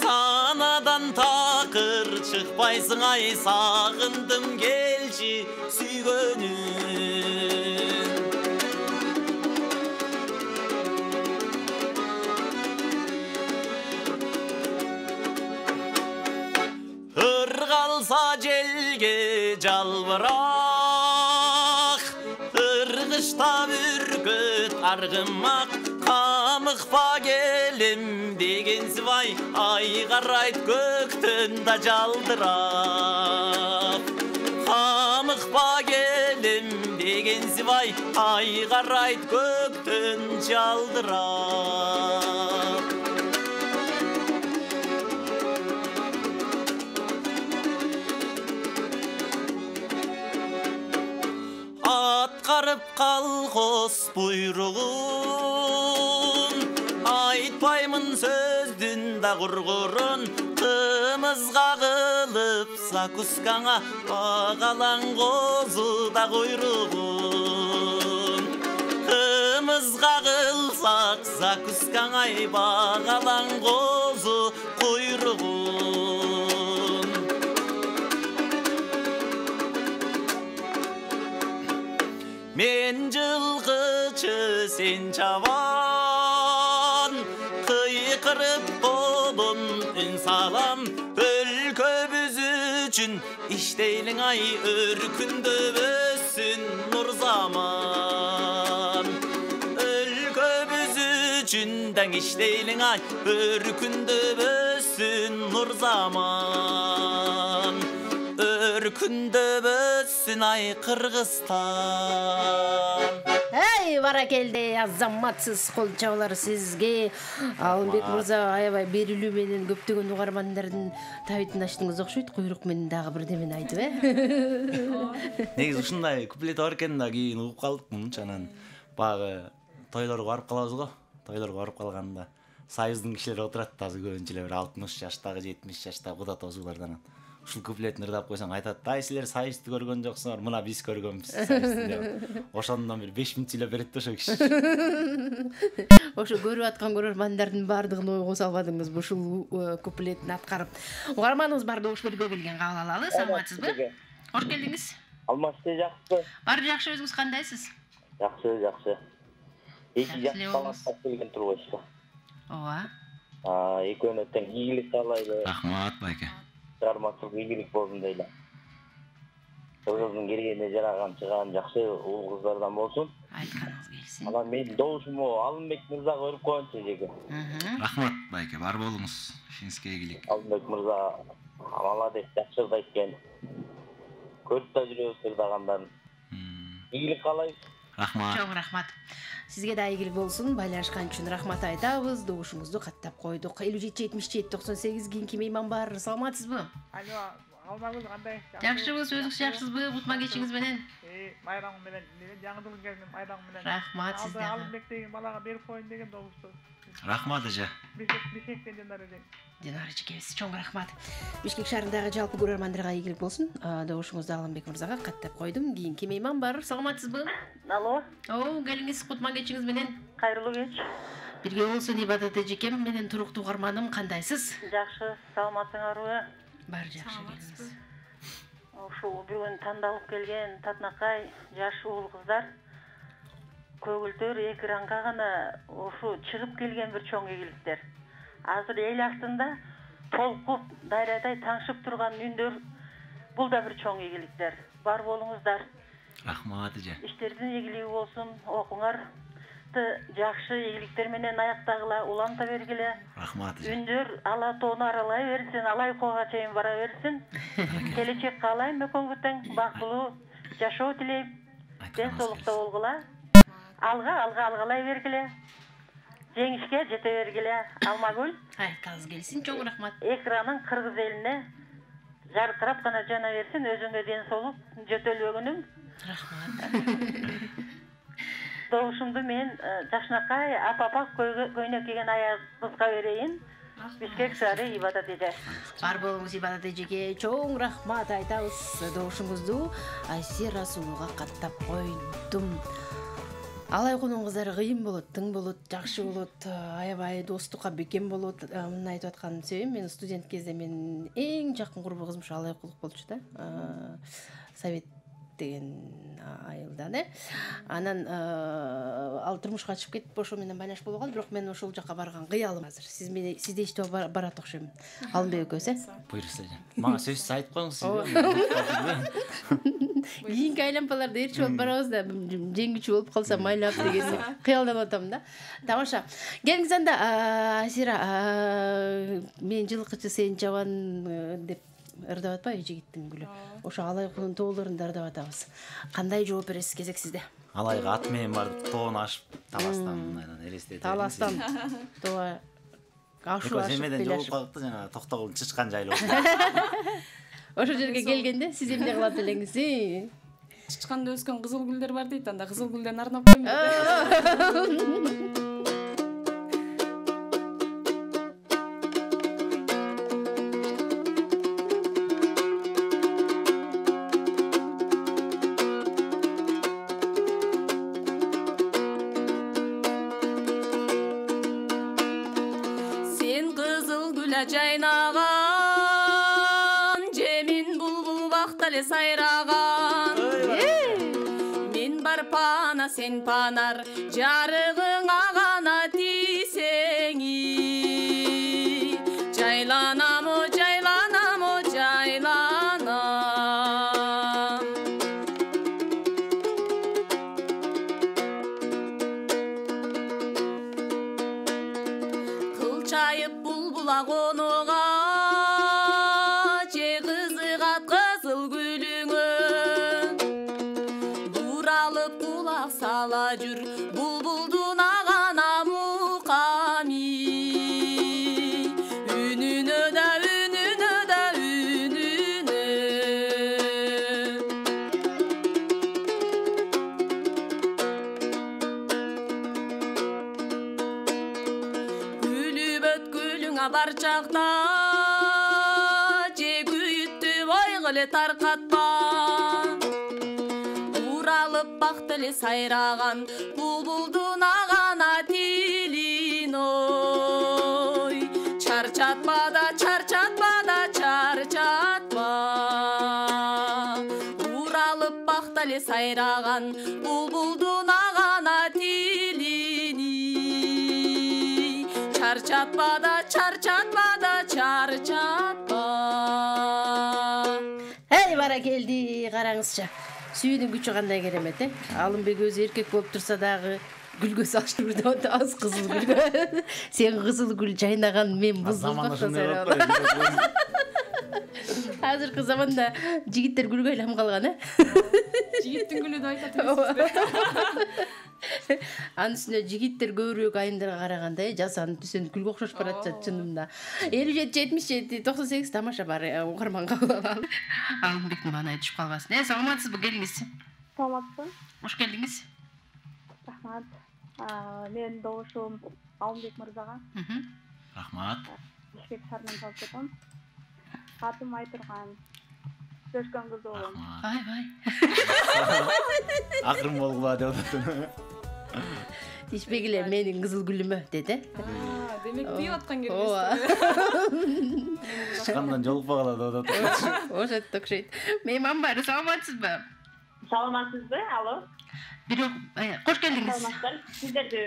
санадан такыр чыкпайсың ай сагындым келчи сүйгөнүм болса желге жалбырақ, ырғышта бүркіт арғымақ, қамықпа келім деген сыбай, ай қарайт көктін да жалдырап. Қамықпа келім деген сыбай, ай қарайт көктін жалдырап. Атқарып қалқос бұйрығын, айтпаймын сөздің да құрғырын, қымызға қылып закускаңа, бағалаң қозы да құйрығын. Қымызға қылсақ закускаңа, бағалаң қозы құйрығын. Мен жылқычы, сен чабан, қиқырып қолын үн салам, өлкөбіз үшін іштейлің ай, өркінді өссін нұр заман. Өлкөбіз үшін дәң іштейлің ай, өркінді өссін нұр заман. Өркінді өссін ай, Қырғызстан. Эй, баракелде, азаматсыз кол чабалар сизге. Алымбек мырза аябай берилүү менен көптөгөн угармандардын табитин ачтыңыз окшойт. Куйрук менен дагы бирдемени айтып, Негизи ушундай куплет бар экен да, кийин угуп калдык мынчанан. Багы тойлорго барып калабыз го. Тойлорго барып калганда союздун кишилери отурат да, көбүнчө эле 60 жаштагы, 70 жаштагы куда тозуулардан. Ушул куплетин ырдап койсоң айтат, "Ай, силер союзду көргөн жоксуңар, мына биз көргөнбүз союзду" деп. Ошондон бир 5000 тиле берет да ошо киши. Ошо көрүп аткан көрөрмандардын баардыгын ойго салбадыңызбы ушул куплетин аткарып? Угарманыбыз бар, добуш берүүгө келген, кабыл алалы. Саламатсызбы? Кош келдиңиз. Алмашты жакшы. Баары жакшы, өзүңүз кандайсыз? Жакшы. Эки жакшы талантка келген турбайсызбы? Ооба. Экөөнө тең ийгилик каалайлы. Рахмат байке. Чыгармачылык ийгилик болсун дейли. Өзүңүздүн келгенине жараган чыган жакшы уул кыздардан болсун. Айтканыңыз келсин. Анан мен добушуму Алымбек мырзага көрүп коеюнчу жеке. Рахмат байке, бар болуңуз. Ишиңизге ийгилик. Алымбек мырза молодец, жакшы ырдайт экен. Көрүп да жүрөбүз ырдагандан. Ийгилик каалайбыз. Рахмат. Чоң рахмат. Сизге да ийгилик болсун. Байланышкан үчүн рахмат айтабыз. Добушуңузду каттап койдук. 57-77-98 кийинки мейман бар. Саламатсызбы? Алло, Алмагүл кандай? Жакшыбыз, өзүңүз жакшысызбы? Бутма кечиңиз менен. Майрамың менен, жаңы жыл келген майрамың менен. Рахмат сизге. Алымбек деген балага берип коюн деген добушту. Рахмат эже. Бишкектен Жанар эже. Жанар эжекебиз, чоң рахмат. Бишкек шаарындагы жалпы көрөрмандарга ийгилик болсун. Добушуңузду Алымбек мырзага каттап койдум. Кийинки мейман бар. Саламатсызбы? Алло. Келиңиз, кутма кечиңиз менен. Кайрылуу кеч. Бирге болсун Ибадат эжекем менен туруктуу угарманым, кандайсыз? Жакшы, саламатсыңарбы? Баары жакшы, келиңиз. Ушул бүгүн тандалып келген татнакай жаш уул кыздар, көгүлдөр экранга гана ушу чыгып келген бир чоң ийгиликтер. Азыр эл астында толкуп, дайрадай таңшып турган үндөр, бул да бир чоң ийгиликтер. Бар болуңуздар. Рахмат эже. Иштердин ийгилиги болсун, окуңар. Жакшы ийгиликтер менен аяктагыла, уланта бергиле. Рахмат эже. Үндөр ала тоону аралай берсин, алай койго чейин бара берсин. Келечек каалайм экөөңгө тең бактылуу жашоо тилейм. Ден соолукта болгула. Алгалай бергиле. Жеңишке жете бергиле. Алмагүл. Айтканыңыз келсин, чоң рахмат. Экранын кыргыз элине жаркырап гана жана берсин, өзүңө ден соолук, жөтөлбөгүнүң. Рахмат. Добушумду мен жашнакай апапак көйнөк кийген аяк кызга берейин. Бишкек шаары Ибадат эже. Бар болуңуз Ибадат эжеге чоң рахмат айтабыз. Добушуңузду Айсер Расулууга каттап койдум. Алай конун кыздары кыйын болот, тың болот, жакшы болот, аябай достукка бекем болот. Муну айтып аткан себебим, мен студент кезде менин эң жакын курбу кызым ушу Алай кулук болчу да. Совет деген айылдан анан ал турмушка чыгып кетип ошо менен байланыш болгон, бирок мен ошол жака барган кыялым азыр. Сизде иштеп барат окшойм. Алымбек экөөсү Буйрукса. Мага сөзсүз айтып коюңуз сиз. Кийинки айлампаларда эрчи болуп барабыз да, жеңүүчү болуп калса майлап деген кыялданып атам да. Тамаша. Келиңиз анда Асира, мен жылкычы сен жабан деп ырдап атпайбы жигиттин гүлү. Ошо Алайкулдун тоолорунда ырдап атабыз. Кандай жооп бересиз кезек сизде? Алайга ат менен бардык, тоон ашып, Таластан элестетип. Таластан тоо ашу ашып Земеден жолуп калды жана Токтогул чычкан жайлоо. Ошо жерге келгенде сиз эмне кылат элеңиз? Чычканда өскөн кызыл гүлдөр бар дейт, анда кызыл гүлдөн арнап коюм. Сен кызыл гүл жайнаган, жемин булбул бактале сайраган. Мен бар пана, сен панар, жарыгыңа гана тисеңи. Жайланам, жайланам, жайланам. Кылчайып булбула конуга, же кызыгат кызыл гүлүңө. Буралып кулак сала жүр, булбулдун агана муками. Үнүнө да, үнүнө да, үнүнө. Күлүп өткүлүңө бар чакта, же күйүттү бойгыле таркатпа. Уралып бактыле сайраган, булбулдун агана тилин ой. Чарчатпа да, чарчатпа да, чарчатпа. Уралып бактыле сайраган, булбулдун агана тилини. Чарчатпа да, чарчатпа да, чарчатпа. Эй, бара келди, караңызчы. Сүйүүнүн күчү кандай керемет, Алымбек өзү эркек болуп турса дагы гүлгө салыштырып атабыз, кызыл гүлгө. Сен кызыл гүл жайнаган, мен булбул бакта сайраган. Азыркы заманда жигиттер гүлгө айлам калган, Жигиттин гүлү да айтат эмеспизби? Анын үстүнө жигиттер көбүрөөк айымдарга караганда жасанып түшөнүп гүлгө окшошуп баратат чынында. 57-77 98 тамаша бар угарман кабыл алалы. Алымбектин маанайы түшүп калбасын. Саламатсызбы, келиңиз? Саламатсызбы? Кош келдиңиз. Рахмат. Мен добушум Алымбек мырзага. Рахмат. Бишкек шаарынан чалып жатам. Атым Айтурган. Төшкөн кыз болом. Бай. Акырын болгула деп атат. Тишпегиле менин кызыл гүлүмө деди. Демек тийип аткан керек. Чычкандан жолукпагыла деп атат. Ошо окшойт. Мейман бар, саламатсызбы? Саламатсызбы? Алло. Бирок кош келдиңиз. Саламатсыздар. Сиздерди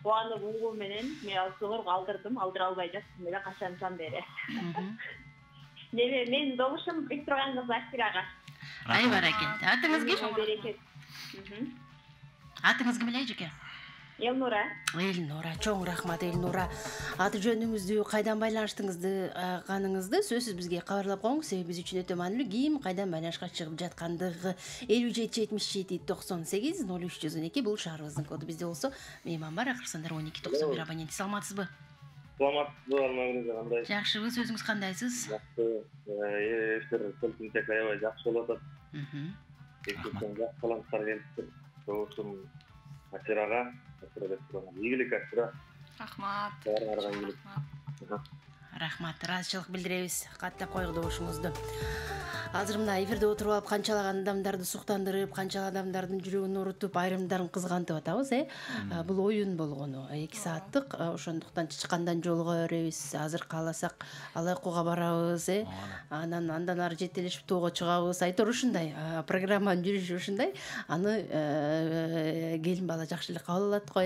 кубанып угуу менен мен алсыңар алдырдым, алдыра албай жаттым эле качандан бери. Мен добушум бик турган кыз Асирага. Ай баракет. Атыңыз ким? Берекет. Атыңыз ким эле эжеке? Элнура. Элнура, чоң рахмат Элнура. Аты жөнүңүздү, кайдан байланыштыңызды сөзсүз бизге кабарлап коюңуз. Себеби биз үчүн өтө маанилүү ким кайдан байланышка чыгып жаткандыгы. 57-77-98 0312 бул шаарыбыздын коду. Бизде болсо мейман бар, акырсандар 1291 абонент. Саламатсызбы? Саламатсызбы, армагыңыз кандай? Жакшыбыз, өзүңүз кандайсыз? Жакшы. Эфир көлтүнчө аябай жакшы болуп атат. Эфирден жакшы таланттар келиптир. Добушум Асирага, Асира деп турган. Ийгилик Асира. Рахмат. Рахмат, ыраазычылык билдиребиз каттап койгузуңузду. Азыр мына эфирде отуруп алып канчалаган адамдарды суктандырып, канчалык адамдардын жүрөгүн оорутуп, айрымдарын кызгантып атабыз, Бул оюн болгону 2 сааттык. Ошондуктан чычкандан жолуга беребиз. Азыр кааласак Алайкууга барабыз, андан ары жетелешип тоого чыгабыз. Айтор ушундай. Программанын жүрүшү ушундай. Аны келин бала жакшы эле кабыл алат го,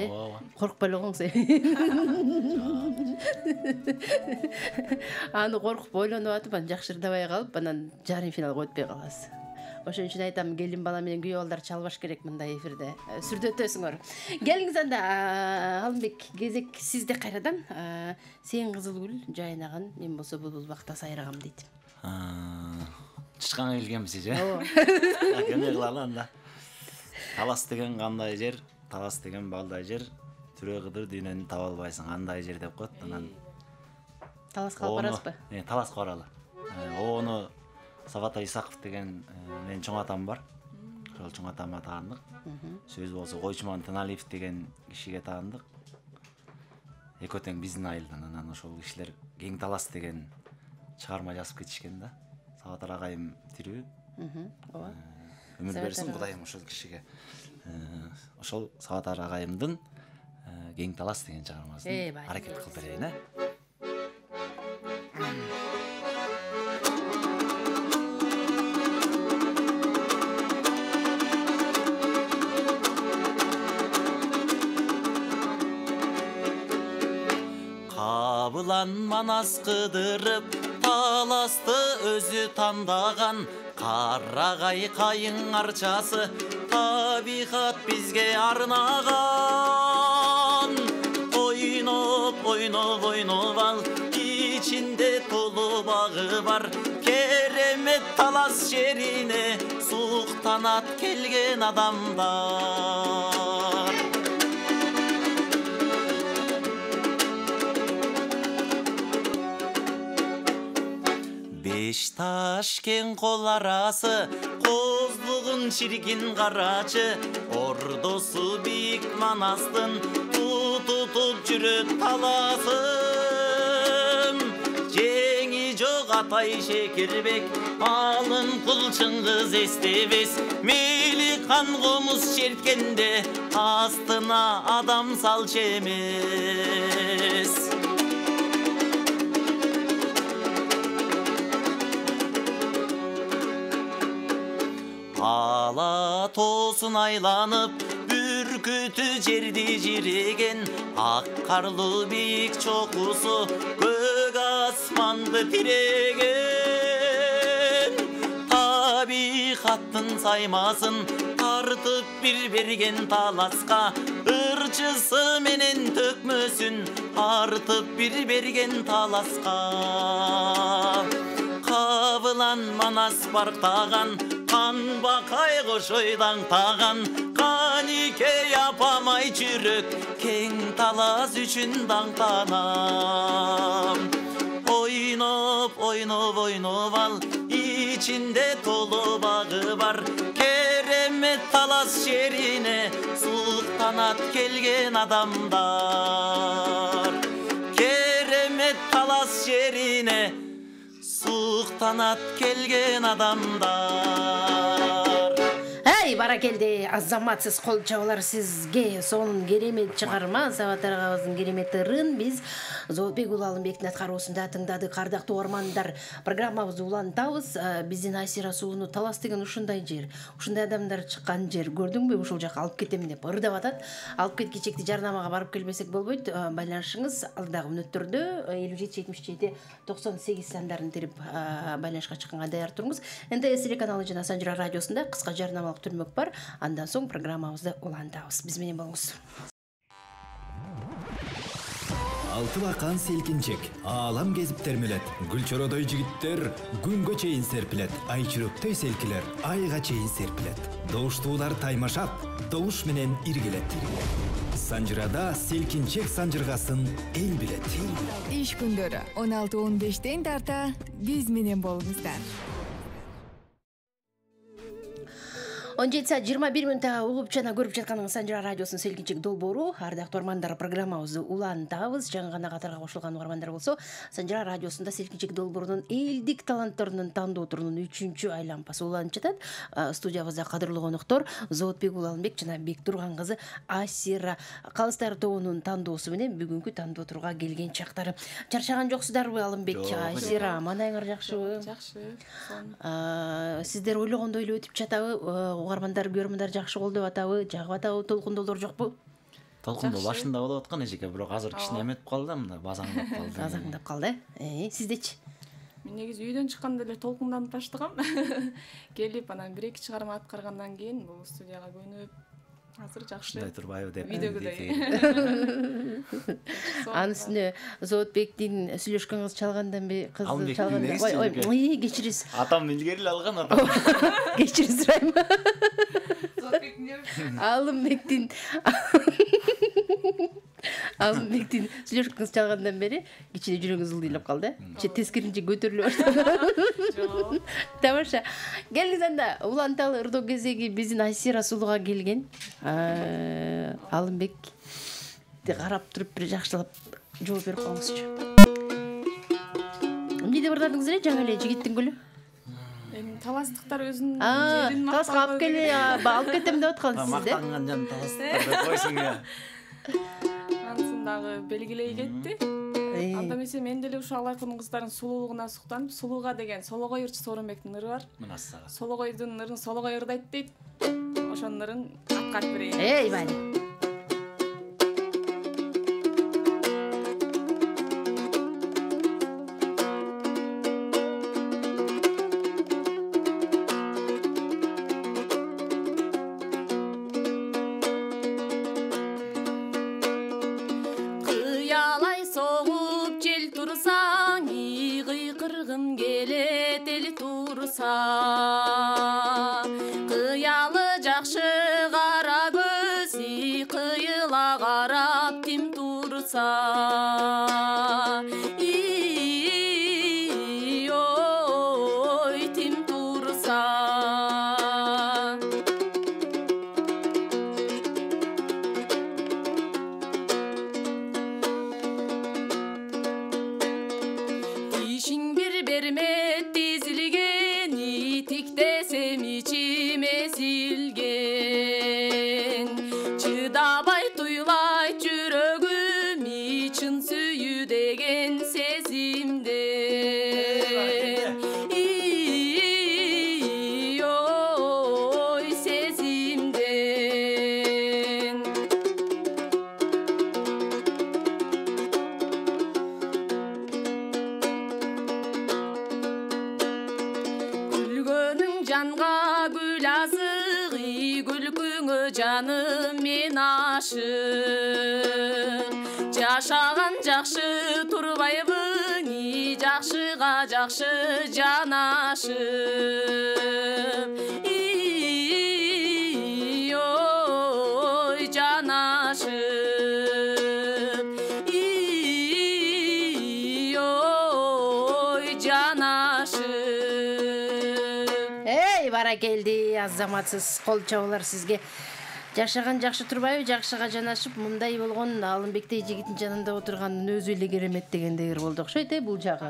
Коркпой эле коңуз. Аны коркуп ойлонуп атып, анан жакшырдабай калып, анан жарым финалга өтпөй калабыз. Ошон үчүн айтам, келин бала менен күйөө балдар чалбаш керек мындай эфирде. Сүрдөтөсүңөр. Келиңиз анда, Алымбек, кезек сизде кайрадан. Сен кызыл гүл жайнаган, мен болсо булбул бакта сайрагам дейт. Чычканга келгенбиз же? Кандай кылалы анда? Талас деген кандай жер, талас деген балдай жер. Түрө кыдыр дүйнөнү таба албайсың, андай жер деп коет. Анан таласка алып барасызбы? Таласка баралы. Ону Сабатай Исаков деген менин чоң атам бар. Ошол чоң атама таандык. Сөз болсо Койчуман Тыналиев деген кишиге таандык. Экөө тең биздин айылдан. Анан ошол кишилер Кең талас деген чыгарма жазып кетишкен да. Сабатар агайым тирүү. Ооба. Өмүр берсин Кудайым ошол кишиге. Ошол Сабатар агайымдын Кең талас деген чыгармасын аракет кылып берейин, Кабылан манас кыдырып, таласты өзү тандаган, карагай кайың арчасы табигат бизге арнаган. Ойноп ал, ичинде толу багы бар, керемет талас жерине суктанат келген адамдар. Беш таш кен кол арасы, козлугун чиргин карачы, ордосу бийик манастын тутуп жүрөт таласын. Жеңи жок Атай Шекирбек, алым кул Чыңгыз эстебес, мейли кан комуз черткенде астына адам салчу эмес. Ала тоосун айланып, бүркүтү жерди жиреген, ак карлуу бийик чокусу көк асманды тиреген. Табигаттын саймасын тартып бир берген таласка, ырчысы менен төкмөсүн артып бир берген таласка. Кабылан манас барктаган, кан бакай кошойдан таган, канике япамай жүрөк, кең талас үчүн даңтанам. Ойноп ал, ичинде толу багы бар, керемет талас жерине суктанат келген адамдар. Керемет талас жерине суктанат келген адамдар. Баракелде, азаматсыз кол чабалар сизге сонун керемет чыгарма, Сабатар агабыздын керемет ырын биз Зоотбек уулу Алымбектин аткаруусунда тыңдадык. Ардактуу угармандар, программабызды улантабыз. Биздин Айсира сууну талас деген ушундай жер, ушундай адамдар чыккан жер. Көрдүңбү, ушул жака алып кетем деп ырдап атат. Алып кеткичекти жарнамага барып келбесек болбойт. Байланышыңыз алдагы мүнөттөрдө 57 77 98 сандарын терип байланышка чыкканга даяр туруңуз. НТС телеканалы жана Санжыра радиосунда кыска жарнамалык түрмөк бар. Андан соң программабызды улантабыз. Биз менен болуңуз. Алтыбақан селкинчек, алам кезип термелет. Гүлчородой жигиттер күнгө чейин серпилет. Айчүрөктөй селкилер айга чейин серпилет. Добуштуулар таймашат, добуш менен иргилет. Санжырада селкинчек санжыргасын эл билет. Иш күндөрү 16-15 тарта биз менен болуңуздар. 17:21 угуп жана көрүп жатканыңыз Санжар радиосунун селкинчек долбоору. Ардактуу угармандар, программабызды улантабыз. Жаңы гана катарга кошулган угармандар болсо, Санжар радиосунда селкинчек долбоорунун элдик таланттарынын тандоо турунун 3-чү айланпасы уланып жатат. Студиябызда кадырлуу коноктор Зоотбек Уланбек жана Бектурган кызы Асира Калыстар тобунун тандоосу менен бүгүнкү тандоо турга келген чактары. Чарчаган жоксуздарбы Алымбек, Асира? Маанайыңар жакшыбы? Жакшы. Сиздер ойлогондой эле өтүп жатабы? Угармандар, көрөрмандар жакшы колдоп атабы? Жагып атабы? Толкундоолор жокпу? Толкундоо башында болуп аткан эжеке, бирок азыр кичине эметип калды, мына базаңдап калды. Базаңдап калды. Сиздечи? Мен негизи үйдөн чыкканда эле толкунданып баштагам. Келип анан 1-2 чыгарма аткаргандан кийин бул студияга көнүп, азыр жакшы. Ушундай турбайбы деп. Видеогудай. Анын үстүнө Зоотбектин сүйлөшкөн кыз чалгандан бери кызды чалгандан ой, кечириңиз. Атам илгери эле алган ата. Кечирип сурайм. Алымбектин сүйлөшкөн кыз чалгандан бери кичине жүрөгүң зылдыйлап калды. Тескеринче көтөрүлө баштады. Тамаша. Келиңиз анда уланталы ырдоо кезеги биздин Асира сулууга келген. Алымбекти карап туруп бир жакшылап жооп берип коюңузчу. Эмне бардыңыз эле жаңы эле жигиттин гүлү? Таластыктар өзүнүн жерин таласка алып келе, алып кетем деп аткансыз да? Мактанган жан таластыктар деп койсуң я. Ансын дагы белгилей кетти. Анда эмесе мен деле ушул Алайкулдун кыздардын сулуулугуна суктанып, сулууга деген Сологой ырчы Сооронбектин ыры бар. Мынасага. Сологойдун ырын Сологой ырдайт дейт. Ошонун ырын аткарып берейин. Бали. Кыялы жакшы кара көзү кыйыла карап тим турса ой тим турса тишиң бир бермет тизилген тиктесем ичиме силген чыдабай туйлайт жүрөгүм чын сүйүү деген сезимден ой сезимден күлгөнүң жанга гүл азыгы күлкүңө жаным мен ашык жашаган жакшы турбайбы жакшыга жакшы жанашып ой жанашып ой жанашып баракелди, азаматсыз кол чабуулар сизге. Жашаган жакшы турбайбы, жакшыга жанашып, мындай болгон Алымбектей жигиттин жанында отургандын өзү эле керемет дегендей болду окшойт бул жагы.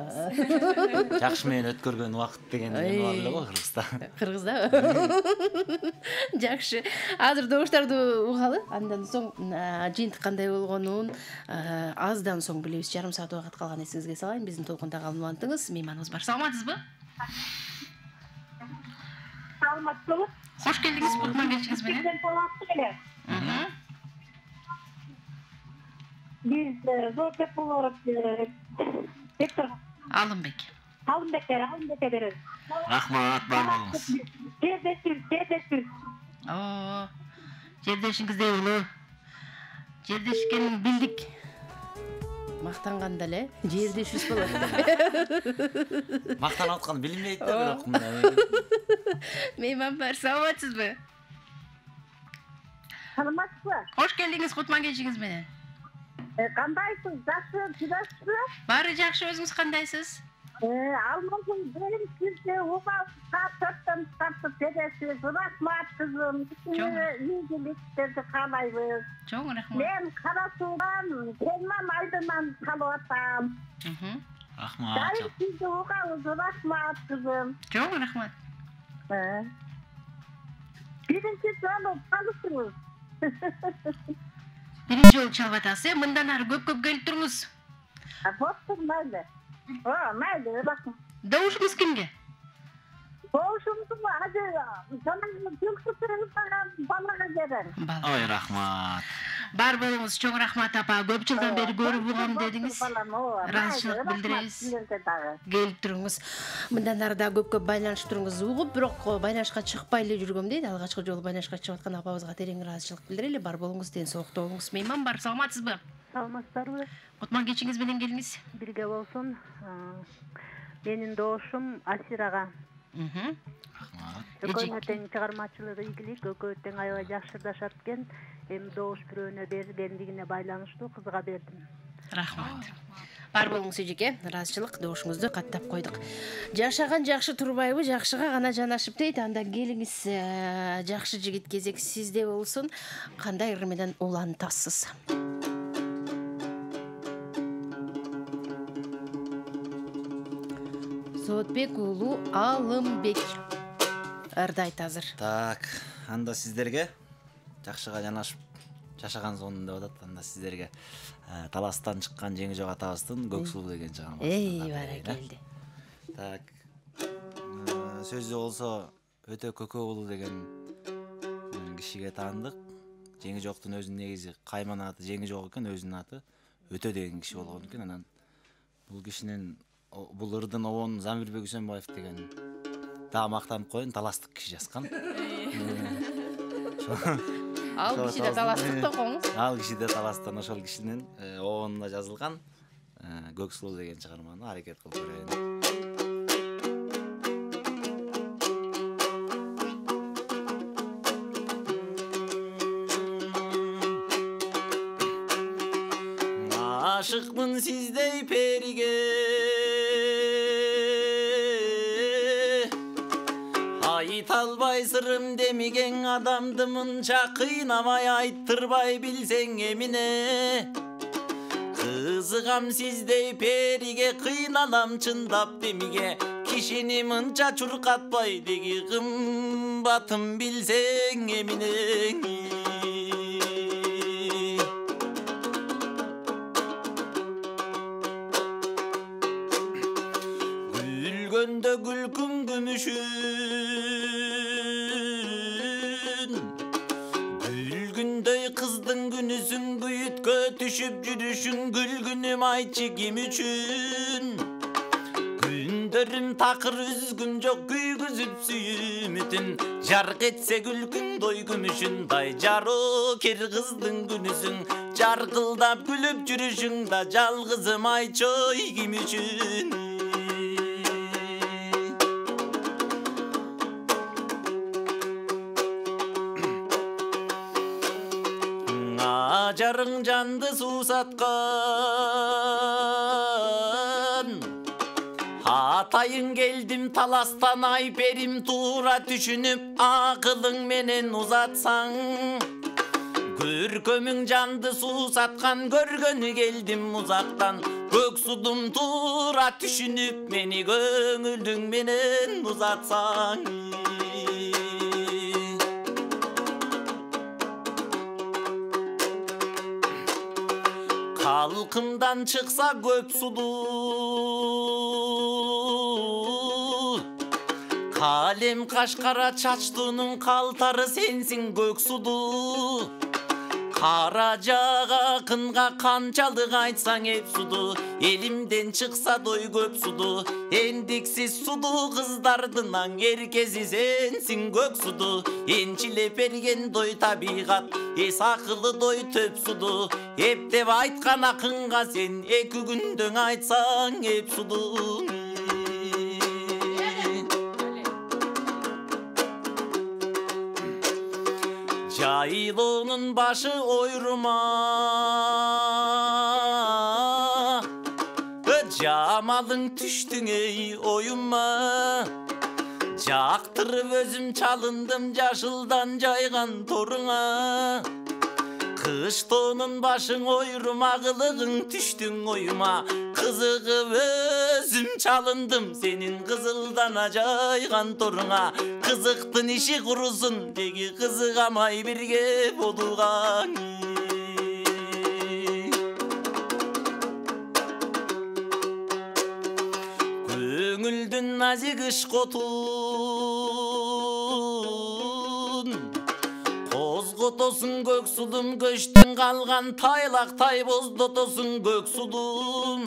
Жакшы менен өткөргөн убакыт деген бар эле го Кыргызда. Кыргызда? Жакшы. Азыр добуштарды угалы, андан соң жыйынтык кандай болгонун аздан соң билебиз. Жарым саат убакыт калган, эсиңизге салайын. Биздин толкунда калмантыңыз. Мейманыбыз бар. Саламатсызбы? Саламатсызбы? Хош келдиңиз, кутман кечиңиз менен. Биз Зоотбек Бектур Алымбек беребиз. Рахмат, бар болуңуз. Жердешиз. Жердешиңиздей улуу. Жердеш экенин билдик. Мактанганда эле жердешиз болот. Мактанып аткан билинбейт да бирок. Мейман бар, саламатсызбы? Саламатсызбы? Хош келдиңиз, кутман кечиңиз менен. Кандайсыз? Жакшы, жакшысызбы? Баары жакшы, өзүңүз кандайсыз? Almasın benim sizde ufak tartıttım teresi rahmat kızım. İyiliklerdi kalayız. Çok rahmat. Ben Karasu'dan Telman Aydın'dan kalıvatam. Rahmat. Dayım sizde ufak rahmat kızım. Çok rahmat. Birinci canım kalısınız. Birinci ol çalvatası. Mından arı köp gelip durunuz. Bostun maylı. Maylı bakın. Doğuşunuz kimge? Doğuşumuzu mu? Hadi canım Türkçüsünü bana gelen. Oy rahmat. Bar bolunuz, çok rahmat apa. Köp жылдан beri görüp buğam dediniz. Razıçılık bildiririz. Gelip durunuz. Mından arıda köp байланышып туруңуз угуп, бирок байланышка чыкпай эле жүргөм дейт. Алгачкы жолу байланышка чыгып аткан апабызга терең ыраазычылык билдирели. Бар болуңуз, ден соолукта болуңуз. Мейман бар, саламатсызбы? Саламатсыздарбы? Кутман кечиңиз менен келиңиз. Бирге болсун. Менин доошум Асирага. Экөөнө тең чыгармачылыгы ийгилик, экөө тең аябай жакшырдашат экен. Эми добуш бирөөнө бергендигине байланыштуу кызга бердим. Рахмат. Бар болуңуз эжеке, ыраазычылык добушуңузду каттап койдук. Жашаган жакшы турбайбы, жакшыга гана жанашып дейт. Анда келиңиз, жакшы жигит кезек сизде болсун. Кандай ыр менен улантасыз? Соотбек уулу Алымбек. Ырды айт азыр. Так, анда сиздерге жакшыга жанашып жашаган сонун деп атат. Анда сиздерге таластан чыккан жеңи жок атабыздын Көксулуу деген чыган. Баракелди. Так. Сөзү болсо өтө Көкө уулу деген кишиге таандык. Жеңи жоктун өзүнүн негизи Кайман аты жеңи жок экен, өзүнүн аты Өтө деген киши болгон экен. Анан бул кишинин бул ырдын обон Замирбек Үсөнбаев деген дагы мактанып коеюн, таластык киши жазган. Ал киши да таластык токоңуз. Ал киши да таластан ошол кишинин обонунда жазылган Көксулуу деген чыгарманы аракет кылып көрөйүн. Aşıkmın sizdey perige, ait albay sırrım demigen adamdımınca kıynamay ayttırбай bilsen emine. Kızıgam sizdey perige, kıynalam çındap demige, kişini mınca çurkatbay degi kımbatım bilsen emine. Gülgönde gülkün gümüşün, gülgündey kızdın günüsün, büyütkö düşüp жүрүшүн, gülgünüm ayçı kim üçün. Günderim takır üzgün çok güygüzüp süyümütün, jark etse gülkün doy gümüşün, day jaro ker kızdın günüsün, jarkıldap gülüp жүрүшүң da жалгызым ayçoy kim üçün. Jarың жанды суусаткан, атайын келдим таластан ай берим туура түшүнүп, акылың менен узатсаң. Көркөмүң жанды суусаткан, көргөнү келдим узактан. Көксудум туура түшүнүп, мени көңүлүң менен узатсаң. Halkımdan çıksa Göksudu, kalem kaşkara çaçtığının kaltarı sensin Göksudu. Karacağa kınga kançalık aytsan hep sudu, elimden çıksa doy Göksudu. Endiksiz sudu kızlardınan herkesi sensin Göksudu. Ençile bergen doy tabiat, sakılı doy töp sudu. Hep de aytkan akınga sen, eki gündön aytsan hep sudu. Jaylonun başı oyruma, жамалың түштүң ей оюма. Жактырып өзүм чалындым жашылдан жайган торуңа. Кыш тонун башың ойрум агылыгың түштүң оюма. Кызыгып өзүм чалындым сенин кызылдана жайган торуңа. Кызыктын иши курусун деги кызыгамай бирге болугаң. Көңүлдүн назик ышкотун козготосуң көк судун. Көчтүн калган тайлактай боздотосуң көк судун.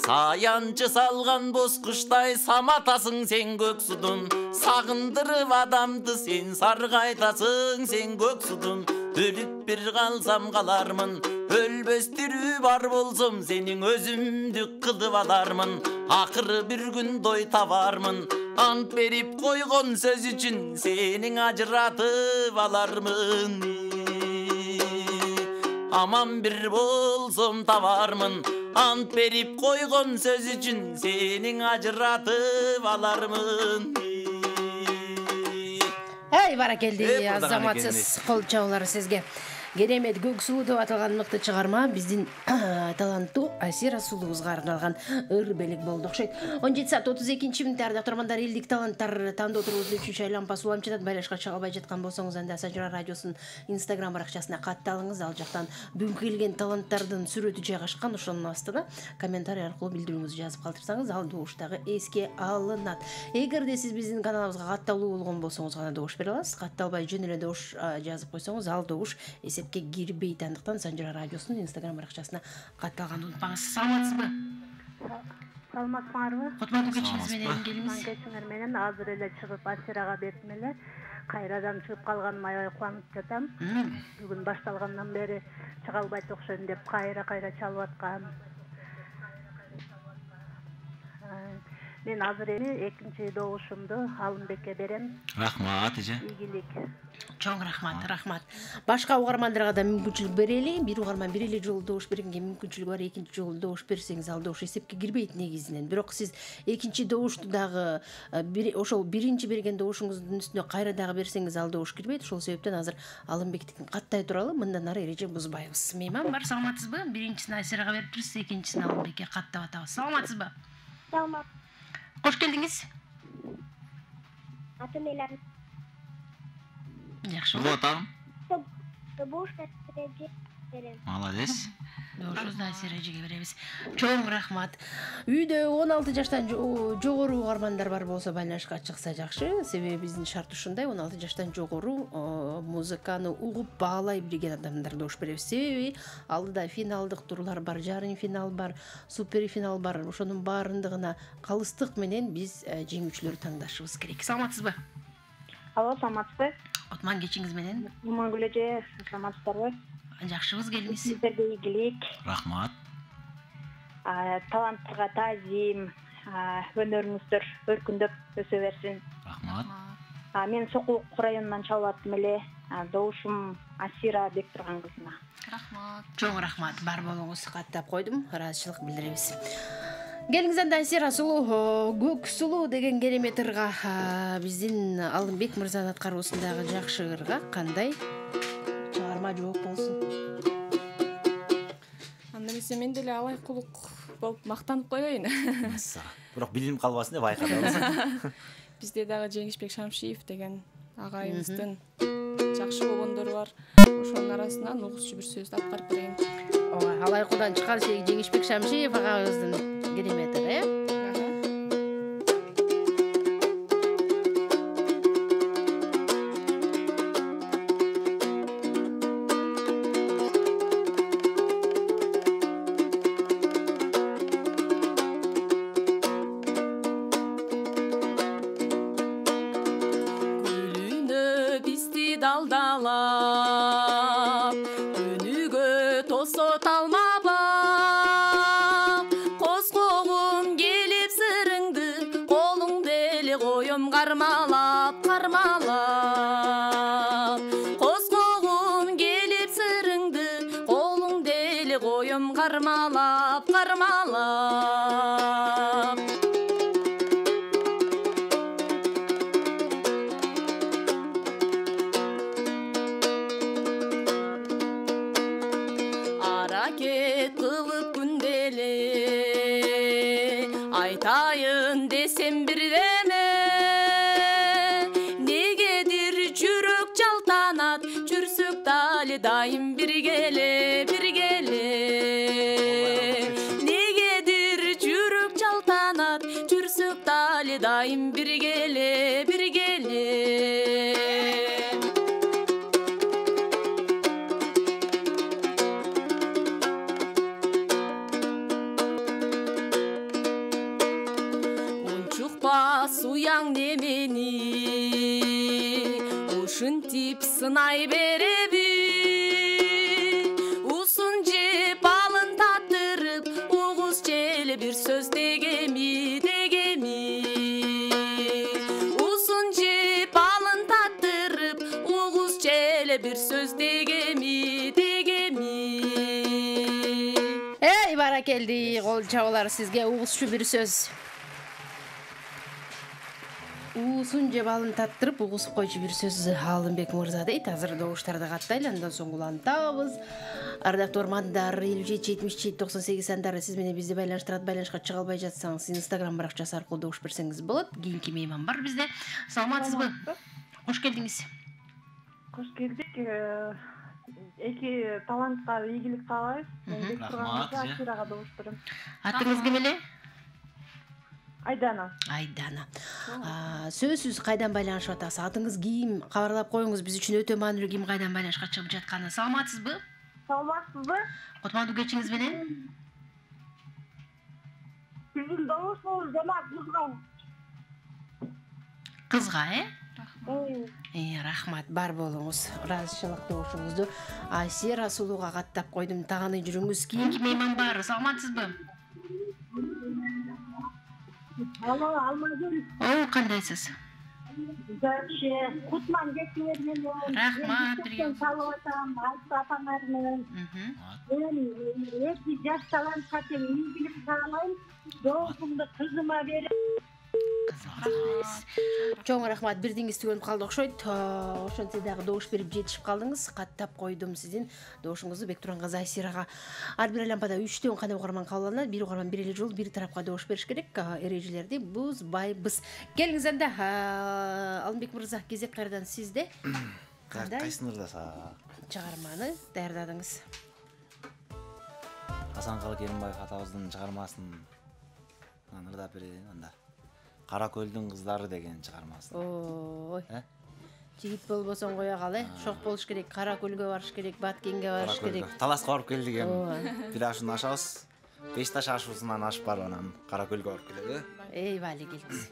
Саянчы салган боз кыштай саматасың сен көк судун. Сагындырып адамды сен саргайтасың сен көк судун. Өлүп бир калсам калармын, өлбөс тирүү бар болсом сенин өзүмдүк кылып алармын. Акыры бир күн дой табармын, ант берип койгон сөз үчүн сенин ажыратып алармын. Аман бир болсом табармын, ант берип койгон сөз үчүн сенин ажыратып алармын. Эй, баракелди, азаматсыз кол чабуулар сизге. Керемет көк суу деп аталган мыкты чыгарма биздин таланттуу Асира сулуубузга арналган ыр белек болду окшойт. 17:32 ардактырмандар, элдик таланттар тандоо турубузду 3-чү айлампа суламчыдан байлашка чыга албай жаткан болсоңуз, анда Сажыра радиосунун Instagram баракчасына катталыңыз. Ал жактан бүгүнкү келген таланттардын сүрөтү жайгашкан, ошонун астына комментарий аркылуу билдирүүңүздү жазып калтырсаңыз, ал добуштагы эске алынат. Эгерде сиз биздин каналыбызга катталуу болгон болсоңуз гана добуш бере аласыз. Катталбай жөн эле добуш жазып койсоңуз, ал добуш эсепке кирбейт. Андыктан Сажыра радиосунун Instagram баракчасына катталганды унутпаңыз. Саламатсызбы? Саламатсыңарбы? Кутмандуу кечиңиз менен келиңиз. Кечиңер менен азыр эле чыгып Асирага бердим эле. Кайрадан чыгып калганыма аябай кубанып жатам. Бүгүн башталгандан бери чыга албайт окшойм деп кайра чалып аткан. Мен азыр эми экинчи добушумду Алымбекке берем. Рахмат эже. Ийгилик. Чоң рахмат. Башка угармандарга да мүмкүнчүлүк берели. Бир угарман бир эле жолу добуш бергенге мүмкүнчүлүгү бар. Экинчи жолу добуш берсеңиз, ал добуш эсепке кирбейт негизинен. Бирок сиз экинчи добушту дагы ошол биринчи берген добушуңуздун үстүнө кайра дагы берсеңиз, ал добуш кирбейт. Ошол себептен азыр Алымбектикин каттай туралы мындан ары эреже бузбайбыз. Мейман бар, саламатсызбы? Биринчисин Асирага берип турсуз, экинчисин Алымбекке каттап атабыз. Саламатсызбы? Саламат. Кош келдиңиз. Атым Элан. Жакшы. Атам. Добуш эреже берем. Молодец. Добушубузду Асирежеге беребиз. Чоң рахмат. Үйдө 16 жаштан жогору угармандар бар болсо байланышка чыкса жакшы. Себеби биздин шарт ушундай, 16 жаштан жогору музыканы угуп баалай билген адамдар добуш беребиз. Себеби алдыда финалдык турлар бар, жарым финал бар, супер финал бар. Ошонун баарындыгына калыстык менен биз жеңүүчүлөрдү тандашыбыз керек. Саламатсызбы? Алло, саламатсызбы? Отман кечиңиз менен. Имангүл эже, саламатсыздарбы? Жакшыбыз, келиңиз. Сиздерге ийгилик. Рахмат. Таланттарга таазим, өнөрүңүздөр өркүндөп өсө берсин. Рахмат. Мен Сокулук районунан чалып аттым эле. Добушум Асира Бектурган кызына. Рахмат. Чоң рахмат. Бар болуңуз, каттап койдум. Ыраазычылык билдиребиз. Келиңиз анда Асира сулуу, көк сулуу деген керемет ырга, биздин Алымбек мырзанын аткаруусундагы жакшы ырга кандай чыгарма жооп болсун. Анда эмесе мен деле алайкулук болуп мактанып коеюн. Бирок билим калбасын деп айкадабыз. Бизде дагы Жеңишбек Шамшиев деген агайыбыздын жакшы болгондору бар. Ошонун арасынан угузчу бир сөздү аткарып берейин. Алайкулдан чыккан Жеңишбек Шамшиев агайыбыздын керемет ыры, далдалап өнүгө тосот алмабап коскогум келип сырыңды колуңда эле коем кармалап коскогум келип сырыңды колуңда эле коем кармалап кармалап кармалап. Аракет кылып күнделе айтайын десем бирдеме, негедир жүрөк жалтанат, жүрсөк дали дайым биргеле биргеле. Негедир жүрөк жалтанат, жүрсөк дали дайым биргеле биргеле. Суяң немени ушинтип сынай береби, усын жеп алын татырып, угуз желе бир сөз дегеми дегеми. Усын жеп алын татырып, угуз желе бир сөз дегеми дегеми. Эй, баракелди, кол чабалар сизге угузчу бир сөз. Уусун жеп алын таттырып, угусуп койчу бир сөз Алымбек мырза дейт. Азыр добуштарды каттайлы, андан соң улантабыз. Ардактуу угармандар, 57-77-98 сандары сиз менен бизди байланыштырат. Байланышка чыга албай жатсаңыз, Instagram баракчасы аркылуу добуш берсеңиз болот. Кийинки мейман бар бизде. Саламатсызбы? Кош келдиңиз. Кош келдик. Эки талантка ийгилик каалайбыз. Рахмат. Асирага добуш берем. Атыңыз ким эле? Айдана. Айдана. Сөзсүз кайдан байланышып атасыз? Атыңыз ким? Кабарлап коюңуз, биз үчүн өтө маанилүү ким кайдан байланышка чыгып жатканы. Саламатсызбы? Саламатсызбы? Кутмандуу кечиңиз менен? Биздин добушубуз жана Кызга, рахмат, бар болуңуз. Ыраазычылык добушуңузду Айсера Сулууга каттап койдум. Таганы жүрүңүз. Кийинки мейман бар. Саламатсызбы? Алло, Алмазбек. Кандайсыз? Жакшы. Кутман кечиңер менен. Рахмат. Салып атам, атаңар менен. Мен эки жаш талантка тең ийгилик каалайм. Добушумду кызыма берип. Чоң рахмат, бирдиңиз түгөнүп калды окшойт. Ошентсе дагы добуш берип жетишип калдыңыз. Каттап койдум сиздин добушуңузду Бектурган кызы Айсирага. Ар бир лампада 3төн кандай угарман кабыл алынат? Бир угарман бир эле жол, бир тарапка добуш бериш керек. Эрежелерди бузбайбыз. Келиңиз анда, Алымбек мырза, кезек кайрадан сизде. Кандай? Кайсынырдаса? Чыгарманы даярдадыңыз. Асанкалы Керимбаев атабыздын чыгармасын ырдап берейин анда. Кара көлдүн кыздары деген чыгармасы. Ой. Жигит болбосоң кое кал, шок болуш керек, Кара көлгө барыш керек, Баткенге барыш керек. Таласка барып келдик эми. Пляжын ашабыз. 5 таш ашуусунан ашып барып анан Кара көлгө барып келели. Эй, вали келиңиз.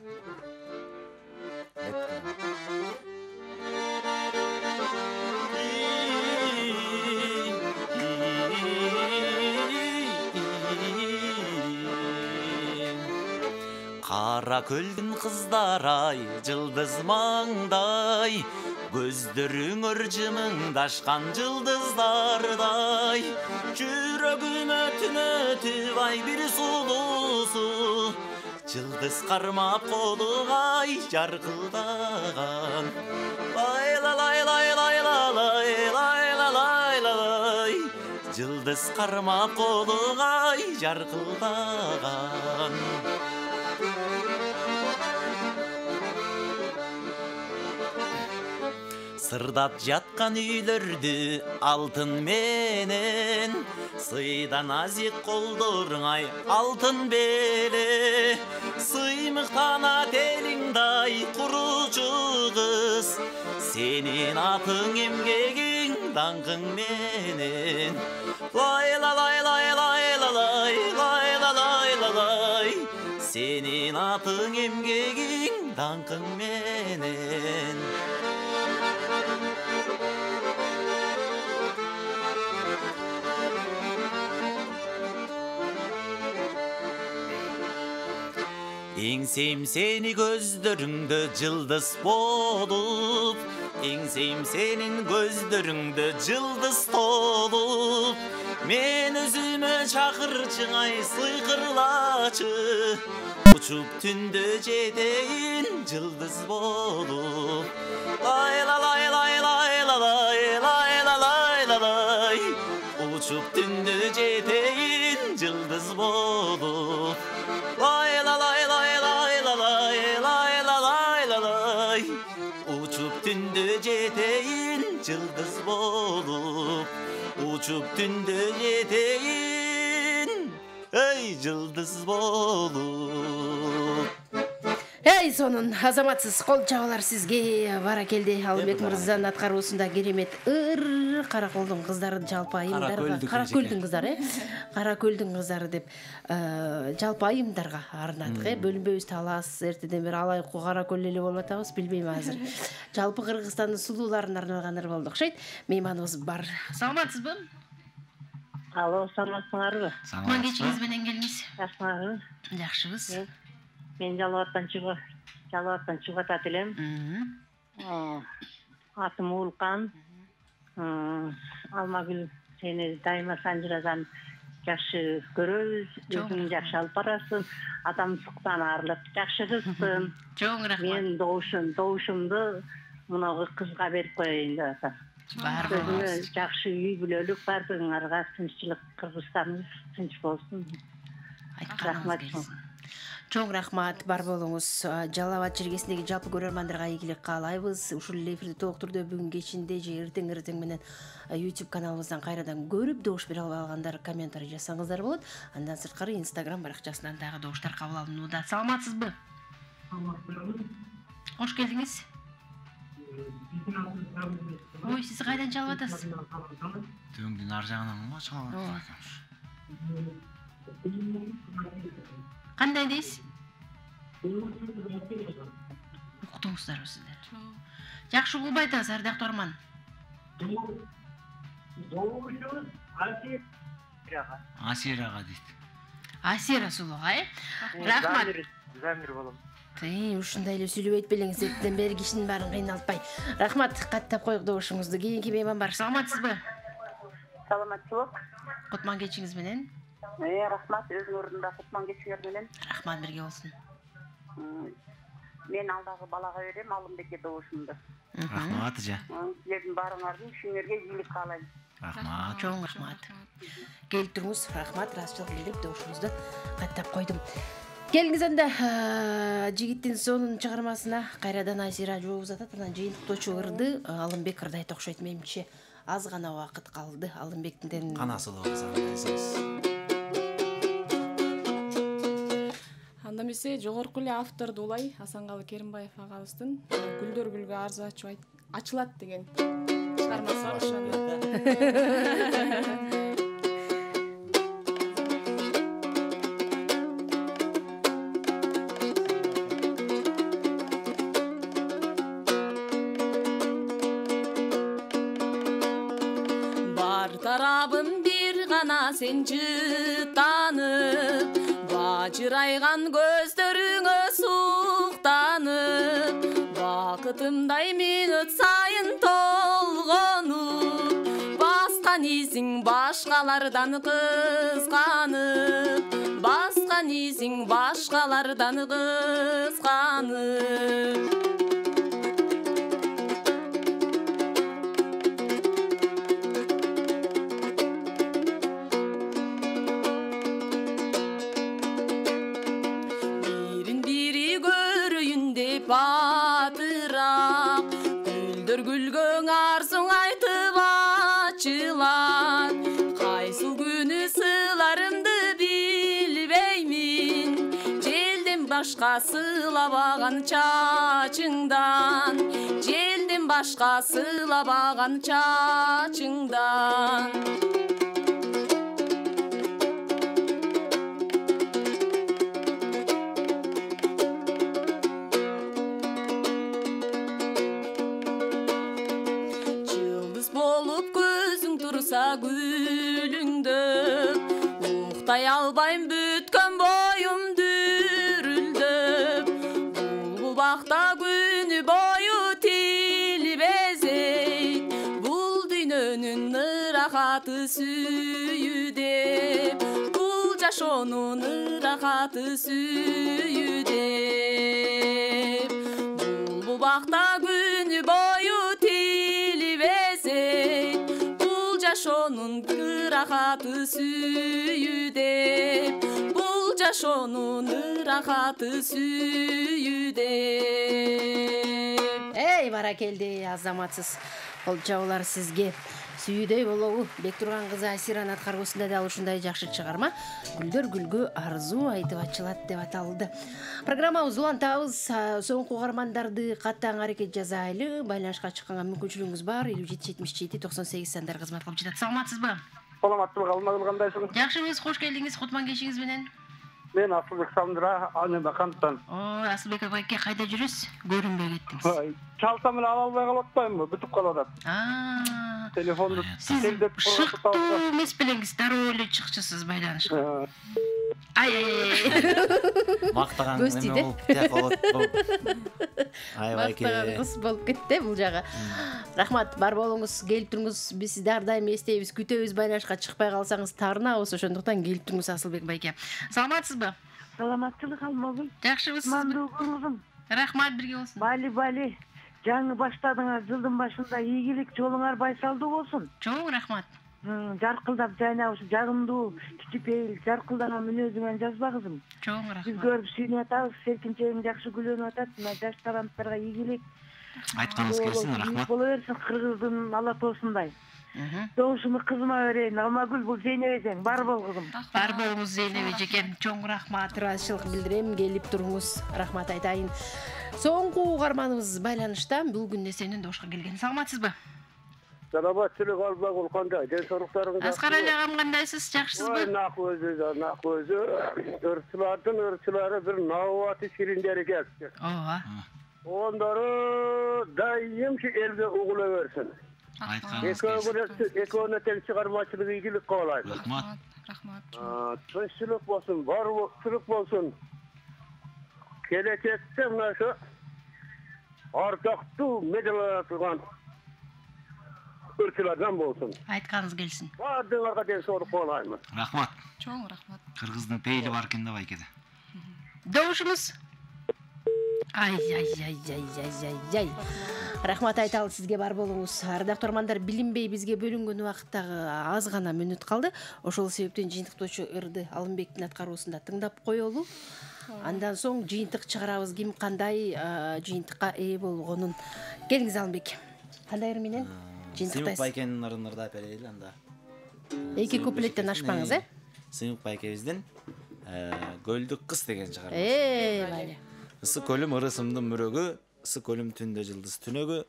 Кара көлдүн кыздар-ай, жылдыз маңдай, көздөрүңөр жымыңдашкан жылдыздардай, жүрөгүмө түнөтүп ай бир сулуусу, жылдыз кармап колугай жаркылдаган. Лай-ла-лай-лай-лай-лай-лай-лай-лай, жылдыз кармап колугай жаркылдаган. Сырдап жаткан үйлөрдү алтын менен, сыйдан азик колдоруңай алтын беле, сыймыктанат элиңдай куручу кыз, сенин атың эмгегиң даңкың менен. Лай-ла-лай-лай-лай-лай-лай-лай-лай, сенин атың эмгегиң даңкың менен. Еңсем сени көздөрүңдө жылдыз болуп, еңсем сенин көздөрүңдө жылдыз толуп, мен өзүмө чакырчың ай сыйкырлачы учуп түндө жетейин жылдыз болуп лай лай лай лай лай лай лай лай лай учуп түндө жетейин жылдыз болуп лай лай лай лай лай лай лай лай лай учуп түндө жетейин жылдыз болуп учуп түндө жетейин ey жылдыз болуп. Эй, сонун азаматсыз кол чабалар сизге баракелди. Алымбек мырзанын аткаруусунда керемет Каракөлдүн кыздары жалпы айымдарга, Каракөлдүн кыздары, Каракөлдүн кыздары деп жалпы айымдарга арнадык. Бөлүнбөбүз талас, эртеден бери алайкы Каракөл эле болуп атабыз, билбейм азыр. Жалпы Кыргызстандын сулууларына арналгандар болду окшойт. Мейманыбыз бар. Саламатсызбы? Алло, саламатсыңарбы? Куан кечиңиз менен келиңиз. Жакшыңарбы? Жакшыбыз. Мен Жалалаттан чыгып атат элем. Атым Уулкан. Алмагүл, сени дайыма Санжыразан жакшы көрөбүз. Өзүң жакшы алып барасың. Атам суктан арылып жакшы кызсың. Чоң рахмат. Мен добушумду мунагы кызга берип коеюн деп атам. Өзүңө жакшы үй бүлөлүк бардыгыңарга тынччылык, Кыргызстаныбыз тынч болсун. Рахмат. Чоң рахмат, бар болуңуз. Жалал Абад жергесиндеги жалпы көрөрмандарга ийгилик каалайбыз. Ушул эфирди толук түрдө бүгүн кечинде же эртең менен YouTube каналыбыздан кайрадан көрүп, добуш бере алгандар комментарий жазсаңыздар болот. Андан сырткары Instagram баракчасынан дагы добуштар кабыл алынууда. Саламатсызбы? Кош келдиңиз. Ой, сиз кайдан чалып атасыз? Дөңдүн ар жагынан чалып атат. Кандай дейсиз? Уктуңуздарбы сиздер? Жакшы болбой атасыз, ардактуу Арман. Асирага дейт. Асира сулууга, Рахмат. Замир болом. Ушундай эле сүйлөбөйт белеңиз, эртеден бери кишинин баарын кыйналтпай. Рахмат, каттап коюк добушуңузду. Кийинки мейман бар. Саламатсызбы? Саламатчылык. Кутман кечиңиз менен. Рахмат, өзүң ордунда кутман кечиңер менен. Рахмат, бирге болсун. Мен алдагы балага берем Алымбекке добушумду. Рахмат жа. Силердин баарыңардын ишиңерге ийгилик каалайм. Рахмат. Чоң рахмат. Келип туруңуз, рахмат, ыраазычылык билдирип добушуңузду каттап койдум. Келиңиз анда жигиттин сонун чыгармасына кайрадан Айсира жообуз атат. Анан жыйынтыктоочу ырды Алымбек ырды айтып окшойт. Менимче аз гана убакыт калды. Алымбектин канасылыгы айсыз. Анда эмесе жогорку эле авторду улай Асангалы Керимбаев агабыздын Гүлдөр гүлгө арзу ачылат деген чыгармасы бар. Тарабым бир гана сен жытанып, бажырайган көздөрүңө суктанып, бакытымдай минут сайын толгонуп, баскан изиң башкалардан кызганып, баскан изиң башкалардан кызганып. Батырак гүлдөр гүлгөң арзуң айтып ачылат, кайсыл күнү сыларымды билбеймин, желден башка сылабаган чачыңдан, желден башка сылабаган чачыңдан. Gülüngdöp, ukday albayım bütkön boyum dürüldöp, bul bakta günü boyu til bezeyt, bul dünönün ırakatı süyü жашоонун ырахаты сүйүдө бул бакта күнү бою тилибесек бул жашоонун ырахаты сүйүдө бул жашоонун ырахаты сүйүдө. Эй, баракелди, азаматсыз. Ол жаулар сизге сүйүдөй болобу. Бектурган кызы Асиранын аткаргусунда дал ушундай жакшы чыгарма Гүлдөр гүлгө арзуу айтып ачылат деп аталды. Программабызды улантабыз. Соңку угармандарды каттаң аракет жасайлы. Байланышка чыкканга мүмкүнчүлүгүңүз бар. 57-77-98 сандар кызмат кылып жатат. Саламатсызбы? Саламатсызбы, калмагыл кандайсыңыз? Жакшыбыз, кош келдиңиз. Кутман кешиңиз менен. Мен Асылбек Сандыра, Анема Кантан. Асылбек байке кайда жүрүз? Көрүнбөй кеттиңиз. Чалсам эле ала албай калып атпаймынбы? Бүтүп калып атат. Телефонду телдеп шыктуу эмес белеңиз, дароо эле чыкчысыз байланышка. Мактаган неме болуп болот. Айбайке. Мактаган кыз болуп кетти бул жага. Рахмат, бар болуңуз, келип туруңуз. Биз сизди ар дайым эстейбиз, күтөбүз. Байланышка чыкпай калсаңыз таарынабыз, ошондуктан келип туруңуз Асылбек байке. Саламатсызбы? Саламатчылык алмагыл. Жакшыбыз. Мандуу кызым. Рахмат, бирге болсун. Бали. Жаңы баштадыңар, жылдын башында ийгилик, жолуңар байсалдуу болсун. Чоң рахмат. Жаркылдап жана ушу жагымдуу, кичипейил, жаркылдаган мүнөзүңөн жазба кызым. Чоң рахмат. Биз көрүп сүйүнүп атабыз, серкинчегиң жакшы гүлөнүп атат. Мына жаш таланттарга ийгилик. Айтканыңыз келсин, рахмат. Боло берсин Кыргыздын алатоосундай. Добушумду кызыма берейин. Алмагүл, бул Зейнеп эжең. Бар бол кызым. Бар болуңуз Зейнеп эжеке. Чоң рахмат, ыраазычылык билдирем. Келип туруңуз. Рахмат айтайын. Соңку угарманыбыз байланышта. Бул күндө сенин добушка келген. Саламатсызбы? Саламатчылык Алмагүл, кандай? Ден соолуктарыңыз жакшыбы? Аскар али агам кандайсыз? Жакшысызбы? Нак өзү. Ырчылары бир набат ишириндери келипти. Ооба. Ондору дайымчы элге угула берсин. Экөөнө тең чыгармачылык ийгилик каалайм. Рахмат. Тынччылык болсун, барлык болсун. Келечекте мына ошо ардактуу медалга турган ырчылардан болсун. Айтканыңыз келсин. Баардыгыңарга ден соолук каалайм. Рахмат. Чоң рахмат. Кыргыздын пейили бар экен да байкеде. Добушуңуз. Ай. Рахмат айталы сизге, бар болуңуз. Ардактуу армандар, билинбей бизге бөлүнгөн убакыттагы аз гана мүнөт калды. Ошол себептен жыйынтыктоочу Ырды Алымбектин аткаруусунда тыңдап коелу. Андан соң жыйынтык чыгарабыз, ким кандай жыйынтыкка ээ болгонун. Келиңиз Алымбек. Кандай ыр менен жыйынтыктайсыз? Сыймык байкенин ырын ырдап берели анда. Эки куплеттен ашпаңыз, Сыймык байкебиздин Көлдүк кыз деген чыгармасы. Майли. Ысы көлүм ырысымдын мүрөгү, ысы көлүм түндө жылдыз түнөгү,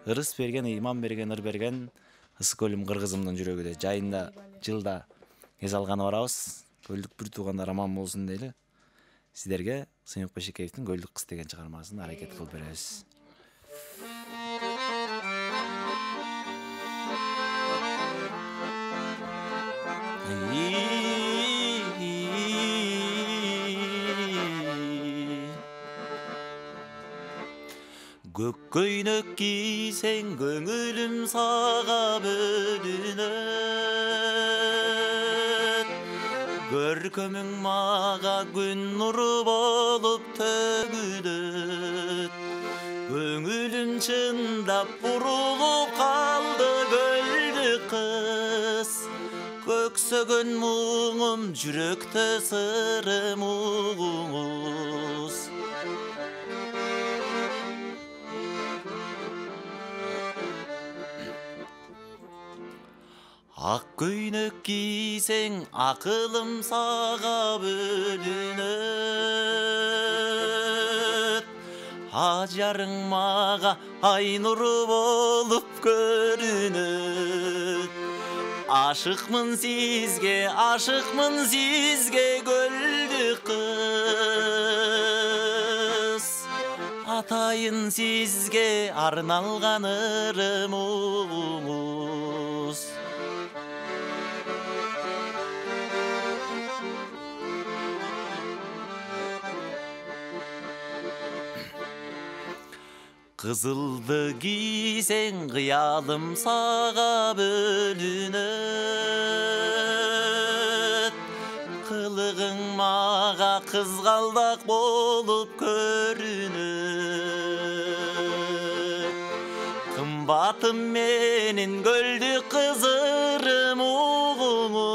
ырыс берген, ыйман берген, ыр берген, ысы көлүм кыргызымдын жүрөгү де жайында жылда эс алганы барабыз. Көлдүк бир туугандар аман болсун дейли. Сиздерге Сыймык Бешекеевдин Көлдүк кыз деген чыгармасын аракет кылып беребиз. Көк көйнөк кийсең көңүлүм сага бөлүнөт. Көркөмүң мага күн нуру болуп төгүлөт. Көңүлүм чындап бурулуп калды көлдүк кыз. Көксөгөн муңум жүрөктө сырым угуңуз. Ак көйнөк кийсең акылым сага бөлүнөт. Ажарың мага ай нуру болуп көрүнөт. Ашыкмын сизге көлдүк кыз. Атайын сизге арналган ырымыңыз. Кызылды кийсең кыялым сага бөлүнөт. Кылы мага кызгалдак болуп көрүнөт. Кымбатым менин көлдүк кызырым угуңуз,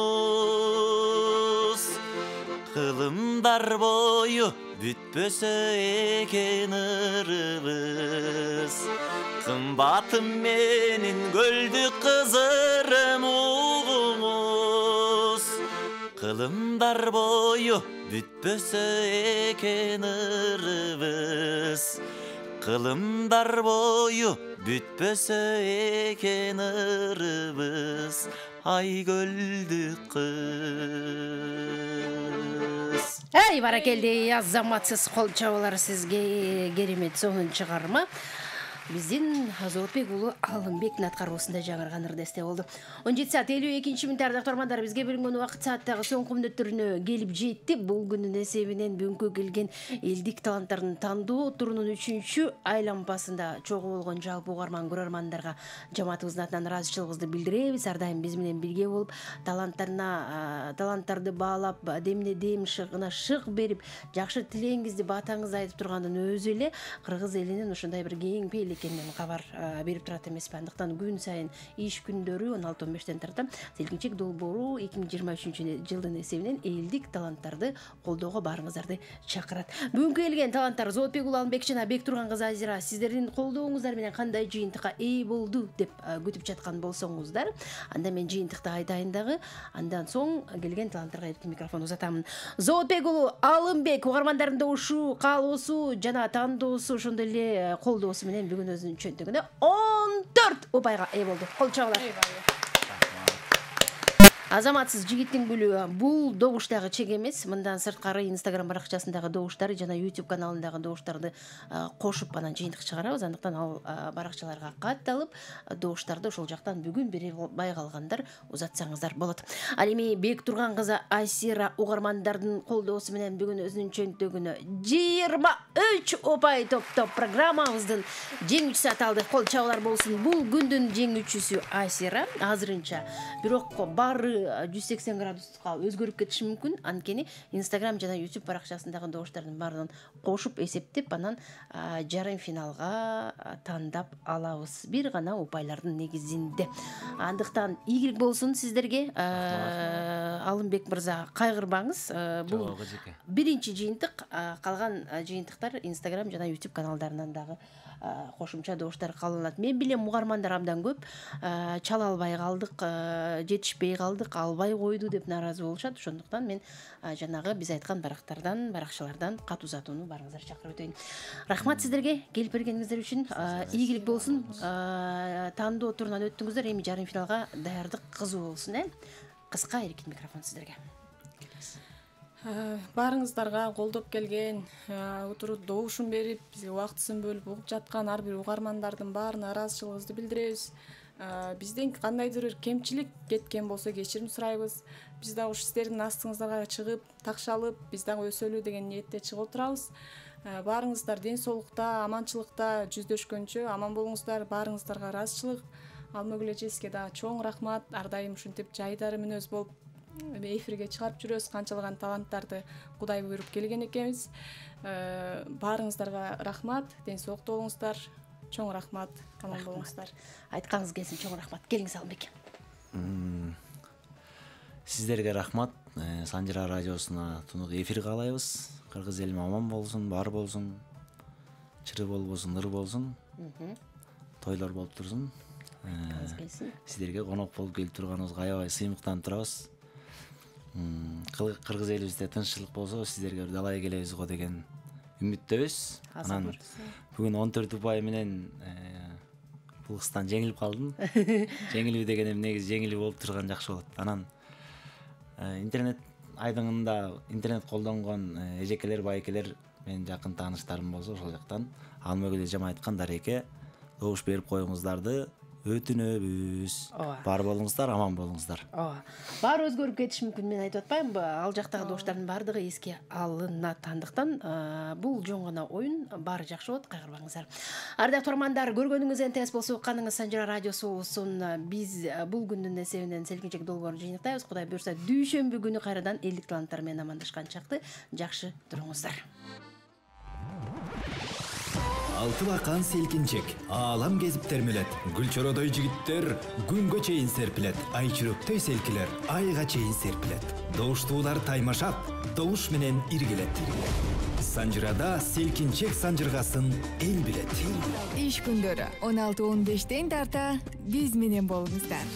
кылымдар бою бүтпөсө экен ырыбыз. Кымбатым менин көлдүк кызырым угуңуз, кылымдар бою бүтпөсө экен ырыбыз. Кылымдар бою бүтпөсө экен ырыбыз. Ай көлдүк кыз. Эй, баракелди, азаматсыз кол чабалар сизге керемет сонун чыгарма. Биздин Зоотбек уулу Алымбектин аткаруусунда жаңырган ырдесте болду. 17 саат 52 мүнөт ардактармандар, бизге берилген убакыт сааттагы соңку мүнөттөрүнө келип жетти. Бул күндүн эсебинен бүгүнкү келген элдик таланттардын тандоо турунун 3-чү айлампасында чогуу болгон жалпы угарман көрөрмандарга жамаатыбыздын атынан ыраазычылыгыбызды билдиребиз. Ар дайым биз менен бирге болуп, таланттарды баалап, демине дем шыгына шык берип, жакшы тилеңизди, баатаңызды айтып тургандын өзү эле кыргыз элинин ушундай бир кең пейил экенин кабар берип турат эмеспи. Андыктан күн сайын иш күндөрү 16-15-тен тарта Селкинчек долбоору 2023 жылдын эсебинен элдик таланттарды колдоого баарыңыздарды чакырат. Бүгүнкү келген таланттар Зоотбек уулу Алымбек жана Бектурган кызы Азира сиздердин колдооңуздар менен кандай жыйынтыкка ээ болду деп күтүп жаткан болсоңуздар, анда мен жыйынтыкты айтайын дагы. Андан соң келген таланттарга микрофон узатамын. Зоотбек уулу Алымбек угармандардын добушу, каалоосу жана тандоосу, ошондой эле колдоосу менен бүгүн өзүнүн чөнтөгүнө 14 упайга ээ болду. Кол чабалар. Азаматсыз жигиттин гүлү бул добуштагы чек эмес. Мындан сырткары Instagram баракчасындагы добуштары жана YouTube каналындагы добуштарды кошуп анан жыйынтык чыгарабыз. Андыктан ал баракчаларга катталып, добуштарды ошол жактан бүгүн бербай калгандар узатсаңыздар болот. Ал эми Бектурган кызы Асира угармандардын колдоосу менен бүгүн өзүнүн чөнтөгүнө 23 упай топ программабыздын жеңүүчүсү аталды. Кол чабалар болсун. Бул күндүн жеңүүчүсү Асира. Азырынча бирок баары 180 градуска өзгөрүп кетиши мүмкүн. Анткени Instagram жана YouTube баракчасындагы добуштардын баарын кошуп эсептеп, анан жарым финалга тандап алабыз. Бир гана упайлардын негизинде. Андыктан ийгилик болсун сиздерге. Алымбек мырза, кайгырбаңыз. Бул биринчи жыйынтык, калган жыйынтыктар Instagram жана YouTube каналдарынан дагы кошумча добуштар калынат. Мен билем угармандар абдан көп чала албай калдык, жетишпей калдык, албай койду деп наразы болушат. Ошондуктан мен жанагы биз айткан баракчалардан кат узатууну баарыңыздар чакырып өтөйүн. Рахмат сиздерге келип бергениңиздер үчүн. Ийгилик болсун. Тандоо турунан өттүңүздөр. Эми жарым финалга даярдык кызуу болсун. Кыска эркин микрофон сиздерге. Баарыңыздарга колдоп келген, отуруп добушун берип, бизге убактысын бөлүп угуп жаткан ар бир угармандардын баарына ыраазычылыгыбызды билдиребиз. Бизден кандайдыр бир кемчилик кеткен болсо кечирим сурайбыз. Биз дагы ушу сиздердин астыңыздарга чыгып, такшалып, биз дагы өсөлү деген ниетте чыгып отурабыз. Баарыңыздар ден соолукта, аманчылыкта жүздөшкөнчө аман болуңуздар. Баарыңыздарга ыраазычылык. Алмагүл эжесине дагы чоң рахмат. Ар дайым ушинтип жайдары мүнөз болуп эфирге чыгарып жүрөбүз. Канчалаган таланттарды Кудай буйруп келген экенбиз. Баарыңыздарга рахмат. Ден соолукта болуңуздар. Чоң рахмат. Аман болуңуздар. Айтканыңыз келсин, чоң рахмат. Келиңиз Алымбек. Сиздерге рахмат. Санжыра радиосуна тунук эфир каалайбыз. Кыргыз элим аман болсун, бар болсун. Чыры болбосун, ыр болсун. Тойлор болуп турсун. Сиздерге конок болуп келип турганыбызга аябай сыймыктанып турабыз. Кыргыз элибизде тынччылык болсо, сиздерге далай келебиз го деген үмүттөбүз. Анан бүгүн 14 упай менен бул кыздан жеңилип калдым. Жеңилби дегеним негизи жеңилип болуп турган жакшы болот. Анан интернет айдыңында интернет колдонгон эжекелер, байкелер менин жакын тааныштарым болсо, ошол жактан Алмагүл эжем айткан Дареке добуш берип коюңуздарды өтүнөбүз. Бар болуңуздар, аман болуңуздар. Ооба. Баары өзгөрүп кетиши мүмкүн, мен айтып атпаймынбы? Ал жактагы добуштардын баардыгы эске алынатындыктан бул жөн гана оюн, баары жакшы болот, кайгырбаңыздар. Ардактуу угармандар, көргөнүңүз НТС болсо, укканыңыз Санжара радиосун биз бул күндүн эсебинен селкинчек долбоорун жыйынтыктайбыз. Кудай буюрса, дүйшөмбү күнү кайрадан элдик таланттар менен амандашкан чакты жакшы туруңуздар. Алты бакан селкинчек, аалам кезип термелет. Гүлчородой жигиттер күнгө чейин серпилет. Айчүрөктөй селкилер айга чейин серпилет. Добуштуулар таймашат, добуш менен иргилет. Санжырада селкинчек санжыргасын эл билет. Иш күндөрү 16-15 тарта биз менен болуңуздар.